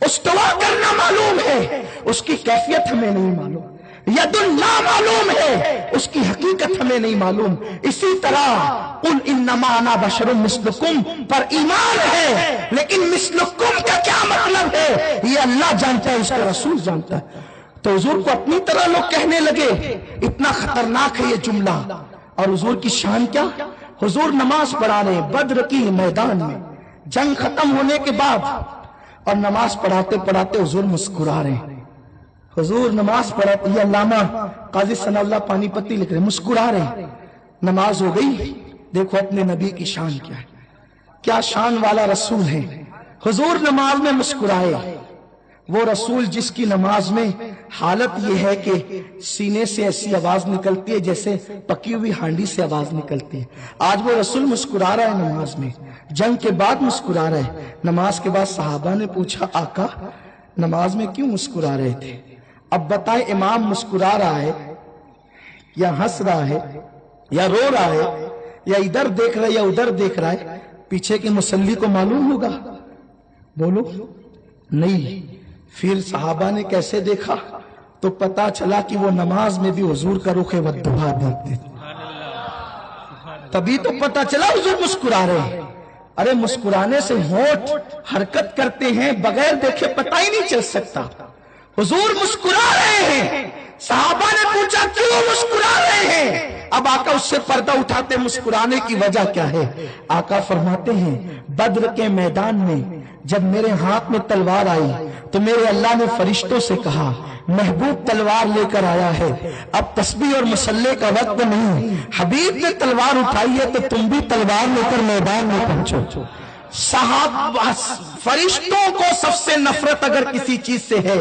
استوا کرنا معلوم ہے، اس کی کیفیت ہمیں نہیں معلوم۔ ید اللہ معلوم ہے، اس کی حقیقت ہمیں نہیں معلوم۔ اسی طرح قل انما انا بشر مثلکم پر ایمان ہے، لیکن مثلکم کا کیا مطلب ہے یہ اللہ جانتا ہے، اس کا رسول جانتا ہے۔ تو حضور کو اپنی طرح لوگ کہنے لگے، اتنا خطرناک ہے یہ جملہ۔ اور حضور کی شان کیا؟ حضور نماز پڑھا رہے بدر کی میدان میں، جنگ ختم ہونے کے بعد، اور نماز پڑھاتے پڑھاتے حضور مسکرا رہے ہیں۔ حضور نماز پڑھاتے، یہ علامہ قاضی ثناء اللہ پانی پتی لکھ رہے، مسکرا رہے ہیں۔ نماز ہو گئی، دیکھو اپنے نبی کی شان کیا ہے، کیا شان والا رسول ہے۔ حضور نماز میں مسکرائے، وہ رسول جس کی نماز میں حالت یہ ہے کہ سینے سے ایسی آواز نکلتی ہے جیسے پکی ہوئی ہانڈی سے آواز نکلتی ہے۔ آج وہ رسول مسکرا رہا ہے نماز میں، جنگ کے بعد مسکرا رہا ہے۔ نماز کے بعد صحابہ نے پوچھا آقا نماز میں کیوں مسکرا رہے تھے؟ اب بتائیں امام مسکرا رہا ہے یا ہنس رہا ہے یا رو رہا ہے یا ادھر دیکھ رہا ہے یا ادھر دیکھ رہا ہے؟ پیچھے کے مصلی کو معلوم ہوگا؟ بولو نہیں۔ پھر صحابہ نے کیسے دیکھا؟ تو پتا چلا کہ وہ نماز میں بھی حضور کا رخ والدعا دیکھتے تھے، تبھی تو پتا چلا حضور مسکرا رہے ہیں۔ ارے مسکرانے سے ہونٹ حرکت کرتے ہیں، بغیر دیکھے پتہ ہی نہیں چل سکتا۔ حضور مسکرا رہے ہیں، صحابہ نے پوچھا کیوں مسکرا رہے ہیں؟ اب آقا اس سے پردہ اٹھاتے، مسکرانے کی وجہ کیا ہے؟ آقا فرماتے ہیں بدر کے میدان میں جب میرے ہاتھ میں تلوار آئی تو میرے اللہ نے فرشتوں سے کہا محبوب تلوار لے کر آیا ہے، اب تسبیح اور مسلح کا وقت نہیں، حبیب نے تلوار اٹھائی ہے تو تم بھی تلوار لے کر میدان میں پہنچو۔ صحابہ فرشتوں کو سب سے نفرت اگر کسی چیز سے ہے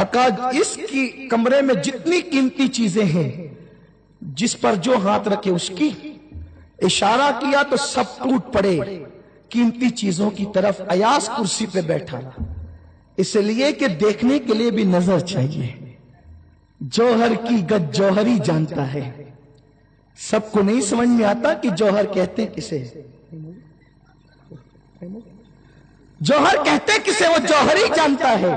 آقا اس کی کمرے میں جتنی قیمتی چیزیں ہیں، جس پر جو ہاتھ رکھے اس کی اشارہ کیا تو سب ٹوٹ پڑے قیمتی چیزوں کی طرف۔ ایاز کرسی پہ بیٹھا اس لیے کہ دیکھنے کے لیے بھی نظر چاہیے۔ جوہر کی گد جوہری جانتا ہے، سب کو نہیں سمجھ میں آتا کہ جوہر کہتے کسے، جوہر کہتے کسے، وہ جوہری جانتا ہے۔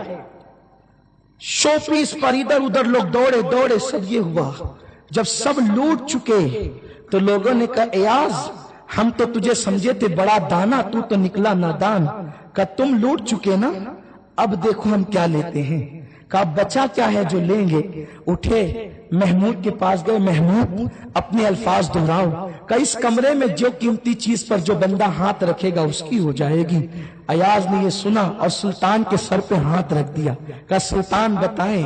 شو پیس پر ادھر ادھر لوگ دوڑے دوڑے، سب یہ ہوا جب سب لوٹ چکے تو لوگوں نے کہا ایاز ہم تو تجھے سمجھے تھے بڑا دانا، تو تو نکلا نادان۔ کہا تم لوٹ چکے نا، اب دیکھو ہم کیا لیتے ہیں۔ کہا بچا کیا ہے جو لیں گے۔ اٹھے محمود کے پاس گئے، محمود اپنے الفاظ دہراؤ۔ کہ اس کمرے میں جو قیمتی چیز پر جو بندہ ہاتھ رکھے گا اس کی ہو جائے گی۔ ایاز نے یہ سنا اور سلطان کے سر پہ ہاتھ رکھ دیا۔ کہا سلطان بتائیں،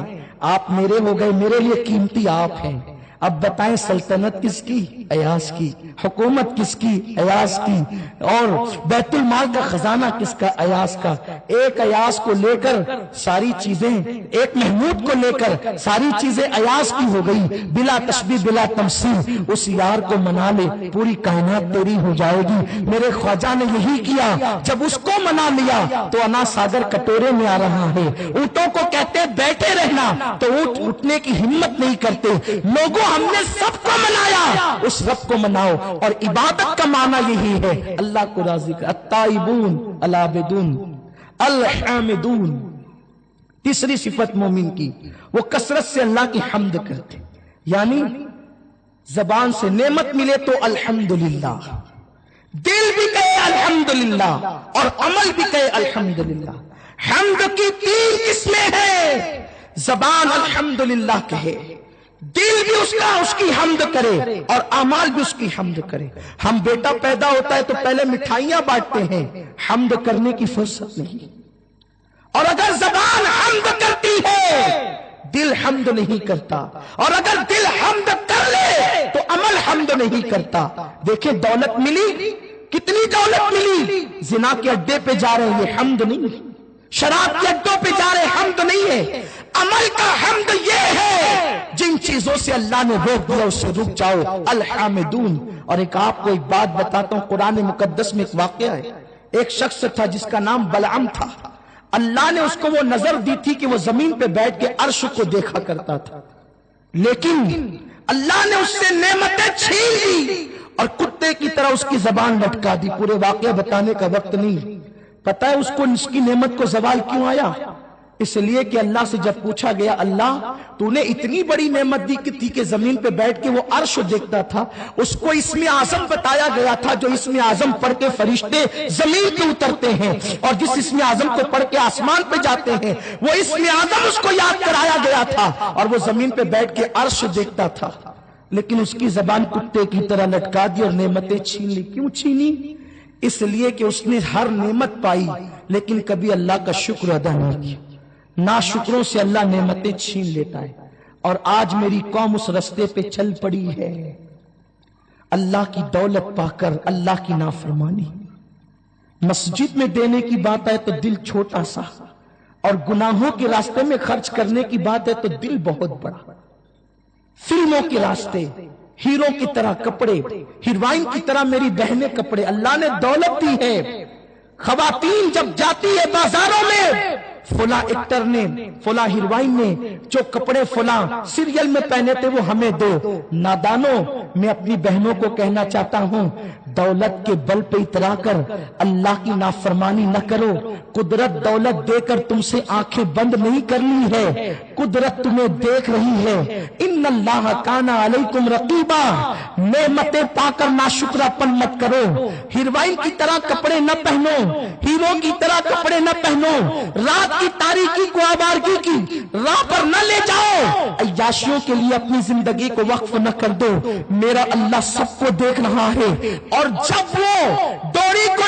آپ میرے ہو گئے، میرے لیے قیمتی آپ ہیں، اب بتائیں سلطنت کس کی؟ ایاز کی۔ حکومت کس کی؟ ایاز کی۔ اور بیت المال کا خزانہ کس کا؟ ایاز کا۔ ایک ایاز کو لے کر ساری چیزیں، ایک محمود کو لے کر ساری چیزیں ایاز کی ہو گئی، بلا تشبیہ بلا تمثیل۔ اس یار کو منا لے پوری کائنات تیری ہو جائے گی۔ میرے خواجہ نے یہی کیا، جب اس کو منا لیا تو انا ساگر کٹورے میں آ رہا ہے۔ اونٹوں کو کہتے بیٹھے رہنا تو اونٹ اٹھنے کی ہمت نہیں کرتے۔ لوگوں ہم نے سب کو منایا، اس رب کو مناؤ۔ اور عبادت کا معنی یہی ہے اللہ کو راضی کر۔ التائبون العابدون الحامدون۔ تیسری صفت مومن کی، وہ کثرت سے اللہ کی حمد کرتے، یعنی زبان سے نعمت ملے تو الحمدللہ، دل بھی کہے الحمدللہ اور عمل بھی کہے الحمدللہ۔ حمد کی تین قسمیں ہیں، زبان الحمدللہ کہے، دل بھی اس کی حمد کرے اور اعمال بھی اس کی حمد کرے۔ ہم بیٹا پیدا ہوتا ہے تو پہلے مٹھائیاں بانٹتے ہیں، حمد کرنے کی فرصت نہیں۔ اور اگر زبان حمد کرتی ہے دل حمد نہیں کرتا، اور اگر دل حمد کر لے تو عمل حمد نہیں کرتا۔ دیکھیں دولت ملی، کتنی دولت ملی، زنا کے اڈے پہ جا رہے ہیں یہ حمد نہیں ہے، شراب کے اڈوں پہ جا رہے حمد نہیں ہے۔ عمل کا حمد یہ ہے جن چیزوں سے اللہ نے روک دیا اس سے رک جاؤ، الحامدون۔ اور آپ کو ایک بات بتاتا ہوں، قرآن مقدس میں ایک واقعہ ہے، ایک شخص تھا جس کا نام بلعم تھا۔ اللہ نے اس کو وہ نظر دی تھی کہ وہ زمین پہ بیٹھ کے عرش کو دیکھا کرتا تھا، لیکن اللہ نے اس سے نعمتیں چھین لی اور کتے کی طرح اس کی زبان لٹکا دی۔ پورے واقعہ بتانے کا وقت نہیں، پتہ ہے اس کو اس کی نعمت کو زوال کیوں آیا؟ اس لیے کہ اللہ سے جب پوچھا گیا اللہ تو نے اتنی بڑی نعمت دی تھی کہ زمین پہ بیٹھ کے وہ عرش دیکھتا تھا، اس کو اسم اعظم بتایا گیا تھا جو اسم اعظم پڑھ کے فرشتے زمین پہ اترتے ہیں، اور جس اسم اعظم کو پڑھ کے آسمان پہ جاتے ہیں وہ اسم اعظم اس کو یاد کرایا گیا تھا، اور وہ زمین پہ بیٹھ کے عرش دیکھتا تھا، لیکن اس کی زبان کتے کی طرح لٹکا دی اور نعمتیں چھین لی۔ کیوں چھینی؟ اس لیے کہ اس نے ہر نعمت پائی لیکن کبھی اللہ کا شکر ادا نہیں کیا۔ ناشکروں سے اللہ نعمتیں چھین لیتا ہے، اور آج میری قوم اس رستے پہ چل پڑی ہے، اللہ کی دولت پا کر اللہ کی نافرمانی۔ مسجد میں دینے کی بات ہے تو دل چھوٹا سا، اور گناہوں کے راستے میں خرچ کرنے کی بات ہے تو دل بہت بڑا۔ فلموں کے راستے، ہیرو کی طرح کپڑے، ہیروائن کی طرح میری بہنیں کپڑے، اللہ نے دولت دی ہے۔ خواتین جب جاتی ہے بازاروں میں، فلاں ایکٹر نے، فلاں ہیروائن نے جو کپڑے فلاں سیریل میں پہنے تھے وہ ہمیں دو۔ نادانوں، میں اپنی بہنوں کو کہنا چاہتا ہوں دولت کے بل پہ اترا کر اللہ کی نافرمانی نہ کرو۔ قدرت دولت دے کر تم سے آنکھیں بند نہیں کرنی ہے، قدرت تمہیں دیکھ رہی ہے۔ ان اللہ کان علیکم رقیبا، نعمتیں پا کر ناشکرا پن مت کرو۔ ہیروائن کی طرح کپڑے نہ پہنو، ہیرو کی طرح کپڑے نہ پہنو، رات کی تاریکی کو آوارگی کی راہ پر نہ لے جاؤ، عیاشیوں کے لیے اپنی زندگی کو وقف نہ کر دو۔ میرا اللہ سب کو دیکھ رہا ہے، اور جب وہ ڈوری کو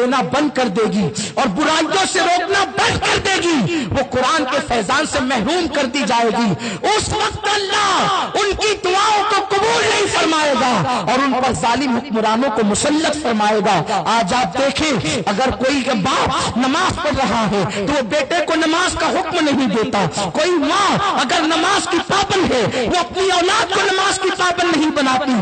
دینا بند کر دے گی اور برائیوں سے روکنا بند کر دے گی، وہ قرآن کے فیضان سے محروم کر دی جائے گی، اس وقت اللہ ان کی دعاؤں کو قبول نہیں فرمائے گا اور ان پر ظالم حکمرانوں کو مسلط فرمائے گا۔ آج آپ دیکھیں، اگر کوئی باپ نماز پڑھ رہا ہے تو وہ بیٹے کو نماز کا حکم نہیں دیتا، کوئی ماں اگر نماز کی پابند ہے وہ اپنی اولاد کو نماز کی پابند نہیں بناتی۔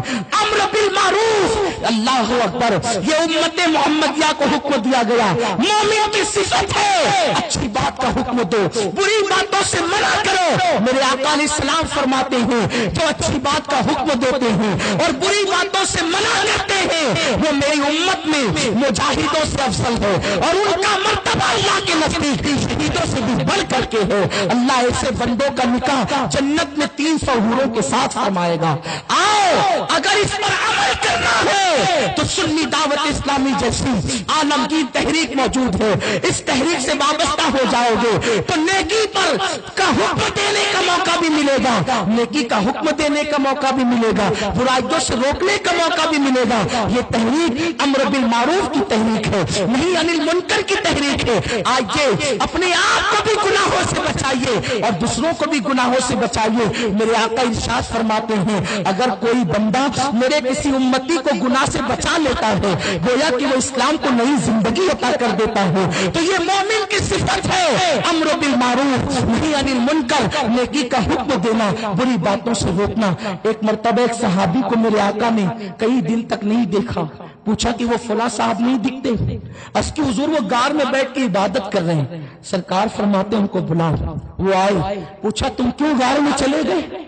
امر بالمعروف، اللہ اکبر، یہ امت محمدیہ کو حکم دیا گیا، مومن کی صفت ہے اچھی بات کا حکم دو، بری باتوں سے منع کرو۔ میرے آقا علیہ السلام فرماتے ہیں جو اچھی بات کا حکم دیتے ہیں اور بری باتوں سے منع کرتے ہیں وہ میری امت میں مجاہدوں سے افضل ہے اور ان کا مرتبہ اللہ کے نزدیک شہیدوں سے بھی بڑھ کر کے ہے۔ اللہ ایسے بندوں کا نکاح جنت میں 300 حوروں کے ساتھ فرمائے گا۔ آؤ، اگر اس پر عمل کرنا ہے تو سنی دعوت اسلامی جیسی عالمگیر تحریک موجود ہے، اس تحریک سے وابستہ ہو جاؤ گے تو نیکی پر کا حکم دینے کا موقع بھی ملے گا، نیکی کا حکم دینے کا موقع بھی ملے گا، برائیوں سے روکنے کا موقع بھی ملے گا۔ یہ تحریک امر بالمعروف کی تحریک ہے، نہیں عن المنکر کی تحریک ہے۔ آئیے اپنے آپ کو بھی گناہوں سے بچائیے اور دوسروں کو بھی گناہوں سے بچائیے۔ میرے آقا ارشاد فرماتے ہیں اگر کوئی بندہ میرے کسی امتی کو گناہ سے بچا لیتا ہے گویا کہ وہ اسلام کو نئی زندگی عطا کر دیتا ہے، تو یہ مومن کی صفت ہے امر بالمعروف نہیں عن المنکر، نیکی کا حکم دینا، بری باتوں سے روکنا۔ ایک مرتبہ ایک صحابی کو میرے آقا نے کئی دن تک نہیں دیکھا، پوچھا کہ وہ فلاں صاحب نہیں دکھتے، اس کی حضور وہ غار میں بیٹھ کے عبادت کر رہے ہیں۔ سرکار فرماتے ان کو بلا، وہ آئے، پوچھا تم کیوں غار میں چلے گئے؟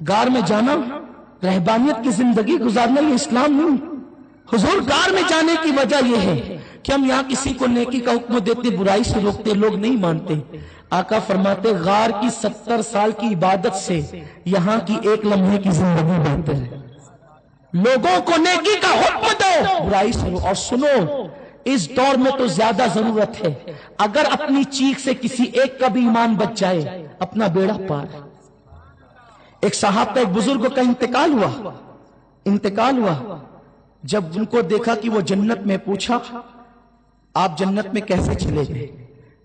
غار میں جانا رہبانیت کی زندگی گزارنا یہ اسلام نہیں۔ حضور غار میں جانے کی وجہ یہ ہے کہ ہم یہاں کسی کو نیکی کا حکم دیتے برائی سے روکتے لوگ نہیں مانتے۔ آقا فرماتے غار کی 70 سال کی عبادت سے یہاں کی ایک لمحے کی زندگی بہتر ہے۔ لوگوں کو نیکی کا حکم دو، برائی سے روکو۔ اور سنو، اس دور میں تو زیادہ ضرورت ہے، اگر اپنی چیخ سے کسی ایک کا بھی ایمان بچ جائے اپنا بیڑا پار۔ ایک صاحب کا ایک بزرگ کا انتقال ہوا، جب ان کو دیکھا کہ وہ جنت میں، پوچھا آپ جنت میں کیسے چلے گئے؟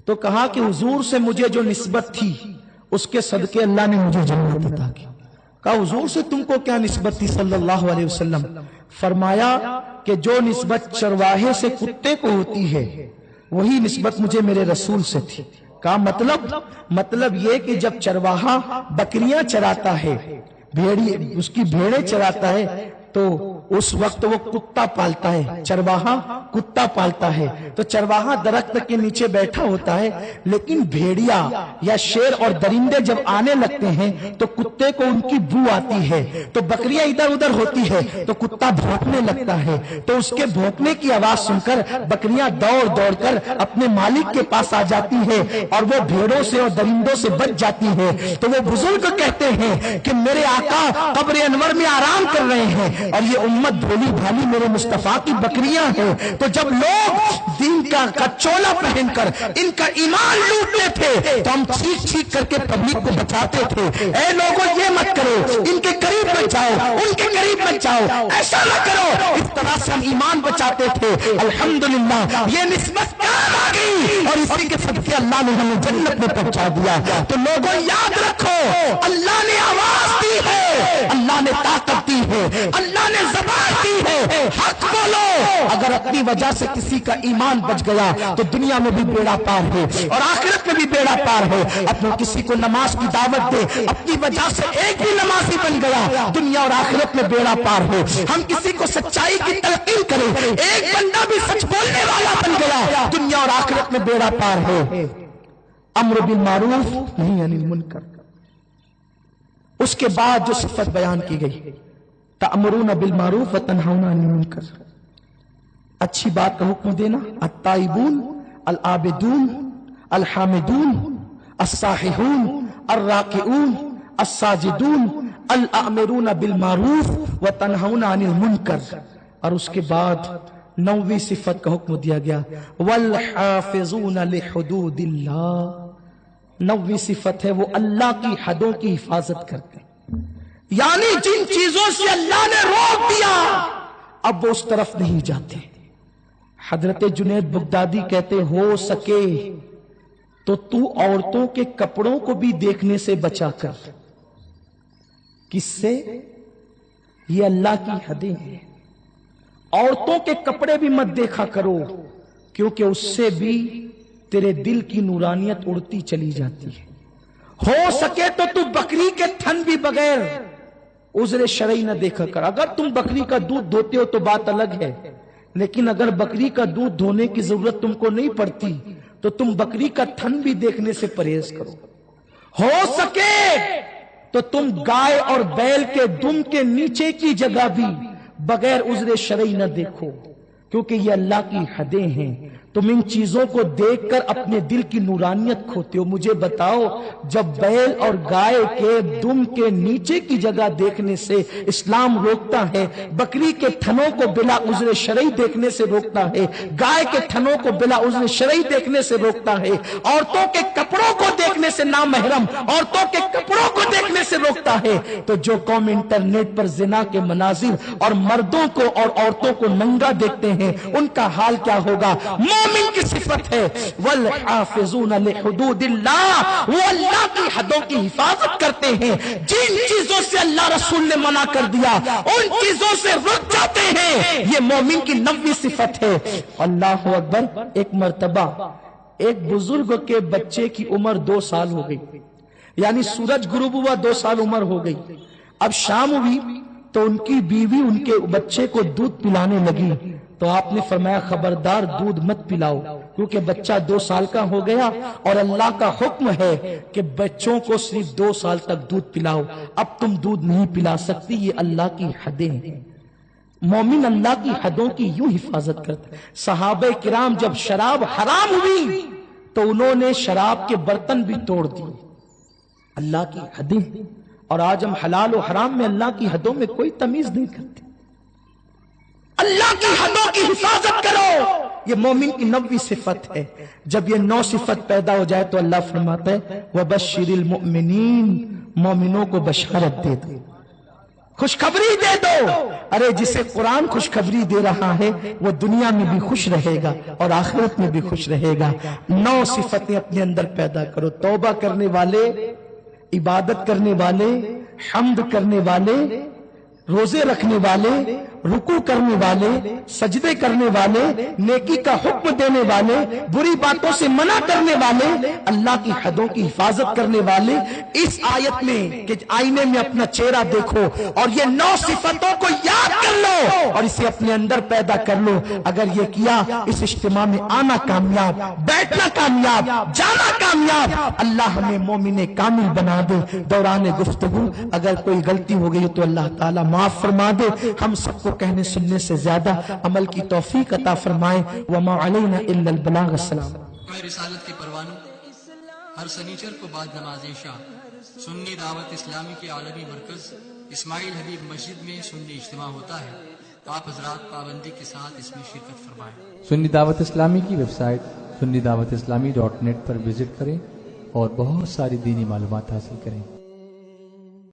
تو کہا کہ حضور سے مجھے جو نسبت تھی اس کے صدقے اللہ نے مجھے جنت عطا کی۔ کہا حضور سے تم کو کیا نسبت تھی صلی اللہ علیہ وسلم؟ فرمایا کہ جو نسبت چرواہے سے کتے کو ہوتی ہے وہی نسبت مجھے میرے رسول سے تھی۔ کہا مطلب یہ کہ جب چرواہا بکریاں چراتا ہے، اس کی بھیڑیں چراتا ہے تو اس وقت وہ کتا پالتا ہے، چرواہا کتا پالتا ہے، تو چرواہا درخت کے نیچے بیٹھا ہوتا ہے، لیکن بھیڑیا یا شیر اور درندے جب آنے لگتے ہیں تو کتے کو ان کی بو آتی ہے، تو بکریاں ادھر ادھر ہوتی ہے تو کتا بھونکنے لگتا ہے، تو اس کے بھونکنے کی آواز سن کر بکریاں دوڑ دوڑ کر اپنے مالک کے پاس آ جاتی ہے اور وہ بھیڑوں سے اور درندوں سے بچ جاتی ہے۔ تو وہ بزرگ کہتے ہیں کہ میرے آقا قبر انور میں آرام کر رہے ہیں اور یہ امت بھولی بھالی میرے مصطفیٰ کی بکریاں ہیں، تو جب لوگ دین کا چولا پہن کر ان کا ایمان لوٹتے تھے تو ہم چیخ چیخ کر کے پبلک کو بچاتے تھے، اے لوگوں یہ مت کرو، ان کے قریب مت جاؤ، ان کے قریب مت جاؤ، ایسا نہ کرو۔ اس طرح سے ہم ایمان بچاتے تھے۔ الحمدللہ یہ نسبت کام آ گئی اور اسی کے صدقے اللہ نے ہمیں جنت میں پہنچا دیا۔ تو لوگوں یاد رکھو، اللہ نے آواز دی ہے، اللہ نے طاقت دی ہے، اللہ نے زبان دی ہے، حق بولو۔ اگر اپنی وجہ سے کسی کا ایمان بچ گیا تو دنیا میں بھی بیڑا پار ہے اور آخرت میں بھی بیڑا پار ہے۔ اپنے کسی کو نماز کی دعوت دے، اپنی وجہ سے ایک بھی نمازی بن گیا، دنیا اور آخرت میں بیڑا پار ہے۔ ہم کسی کو سچائی کی تلقین کریں، ایک بندہ بھی سچ بولنے والا بن گیا، دنیا اور آخرت میں بیڑا پار ہے۔ امر بالمعروف نہیں عن المنکر۔ اس کے بعد جو صفت بیان کی گئی، تأمرون بالمعروف وتنہون عن المنکر، اچھی بات کا حکم دینا، التائبون العابدون الحامدون الصاححون الراکعون الساجدون الآمرون بالمعروف وتنہون عن المنکر۔ اور اس کے بعد 9ویں صفت کا حکم دیا گیا، والحافظون لحدود اللہ۔ 9ویں صفت ہے وہ اللہ کی حدوں کی حفاظت کرتے ہیں، یعنی جن چیزوں سے اللہ نے روک دیا اب وہ اس طرف نہیں جاتے۔ حضرت جنید بغدادی کہتے ہو سکے تو تو عورتوں کے کپڑوں کو بھی دیکھنے سے بچا کر. کس سے؟ یہ اللہ کی حدیں ہیں. عورتوں کے کپڑے بھی مت دیکھا کرو کیونکہ اس سے بھی تیرے دل کی نورانیت اڑتی چلی جاتی ہے. ہو سکے تو بکری کے تھن بھی بغیر عذر شرعی نہ دیکھا کر. اگر تم بکری کا دودھ دھوتے ہو تو بات الگ ہے، لیکن اگر بکری کا دودھ دھونے کی ضرورت تم کو نہیں پڑتی تو تم بکری کا تھن بھی دیکھنے سے پرہیز کرو. ہو سکے تو تم گائے اور بیل کے دم کے نیچے کی جگہ بھی بغیر عذر شرعی نہ دیکھو کیونکہ یہ اللہ کی حدیں ہیں. تم ان چیزوں کو دیکھ کر اپنے دل کی نورانیت کھوتے ہو. مجھے بتاؤ جب بیل اور گائے کے دم کے نیچے کی جگہ دیکھنے سے اسلام روکتا ہے، بکری کے تھنوں کو بلا عذر شرعی دیکھنے سے روکتا ہے، گائے کے تھنوں کو بلا عذر شرعی دیکھنے سے روکتا ہے، عورتوں کے کپڑوں کو دیکھنے سے نامحرم عورتوں کے کپڑوں کو دیکھنے سے روکتا ہے، تو جو قوم انٹرنیٹ پر زنا کے مناظر اور مردوں کو اور عورتوں کو ننگا دیکھتے ہیں ان کا حال کیا ہوگا؟ مومن کی صفت ہے والحافظون لحدود اللہ، وہ اللہ کی حدوں کی حفاظت کرتے ہیں. جن چیزوں سے اللہ رسول نے منع کر دیا ان چیزوں سے رک جاتے ہیں. یہ مومن کی 90 صفت ہے. اللہ اکبر. ایک مرتبہ ایک بزرگ کے بچے کی عمر 2 سال ہو گئی، یعنی سورج غروب ہوا 2 سال عمر ہو گئی. اب شام ہوئی تو ان کی بیوی ان کے بچے کو دودھ پلانے لگی تو آپ نے فرمایا خبردار دودھ مت پلاؤ کیونکہ بچہ 2 سال کا ہو گیا اور اللہ کا حکم ہے کہ بچوں کو صرف 2 سال تک دودھ پلاؤ. اب تم دودھ نہیں پلا سکتی. یہ اللہ کی حدیں ہیں. مومن اللہ کی حدوں کی یوں حفاظت کرتا. صحابہ کرام جب شراب حرام ہوئی تو انہوں نے شراب کے برتن بھی توڑ دیے. اللہ کی حدیں. اور آج ہم حلال و حرام میں اللہ کی حدوں میں کوئی تمیز نہیں کرتے. اللہ کی حدوں کی حفاظت کرو. یہ مومن کی 90 صفت ہے. جب یہ 9 صفت پیدا ہو جائے تو اللہ فرماتا ہے وَبَشِّرِ الْمُؤْمِنِينَ، مومنوں کو بشارت دے دو، خوشخبری دے دو. ارے جسے قرآن خوشخبری دے رہا ہے وہ دنیا میں بھی خوش رہے گا اور آخرت میں بھی خوش رہے گا. 9 صفتیں اپنے اندر پیدا کرو. توبہ کرنے والے، عبادت کرنے والے، حمد کرنے والے، روزے رکھنے والے، رکوع کرنے والے، سجدے کرنے والے، نیکی کا حکم دینے والے، بری باتوں سے منع کرنے والے، اللہ کی حدوں کی حفاظت کرنے والے. اس آیت میں کہ آئینے میں اپنا چہرہ دیکھو اور یہ 9 صفتوں کو یاد کر لو اور اسے اپنے اندر پیدا کر لو. اگر یہ کیا اس اجتماع میں آنا کامیاب، بیٹھنا کامیاب، جانا کامیاب. اللہ ہمیں مومن کامل بنا دے. دوران گفتگو اگر کوئی غلطی ہو گئی تو اللہ تعالیٰ معاف فرما دے. ہم سب کو کہنے سننے سے زیادہ عمل کی توفیق عطا فرمائے. وما علینا الا البلاغ. السلام. رسالت کے پروانوں ہر سنیچر کو بعد نماز عشاء سنی دعوت اسلامی کے عالمی مرکز اسماعیل حبیب مسجد میں سنی اجتماع ہوتا ہے. آپ حضرات پابندی کے ساتھ اس میں شرکت فرمائیں. سنی دعوت اسلامی کی ویب سائٹ sunnidawatisllami.net پر وزٹ کریں اور بہت ساری دینی معلومات حاصل کریں.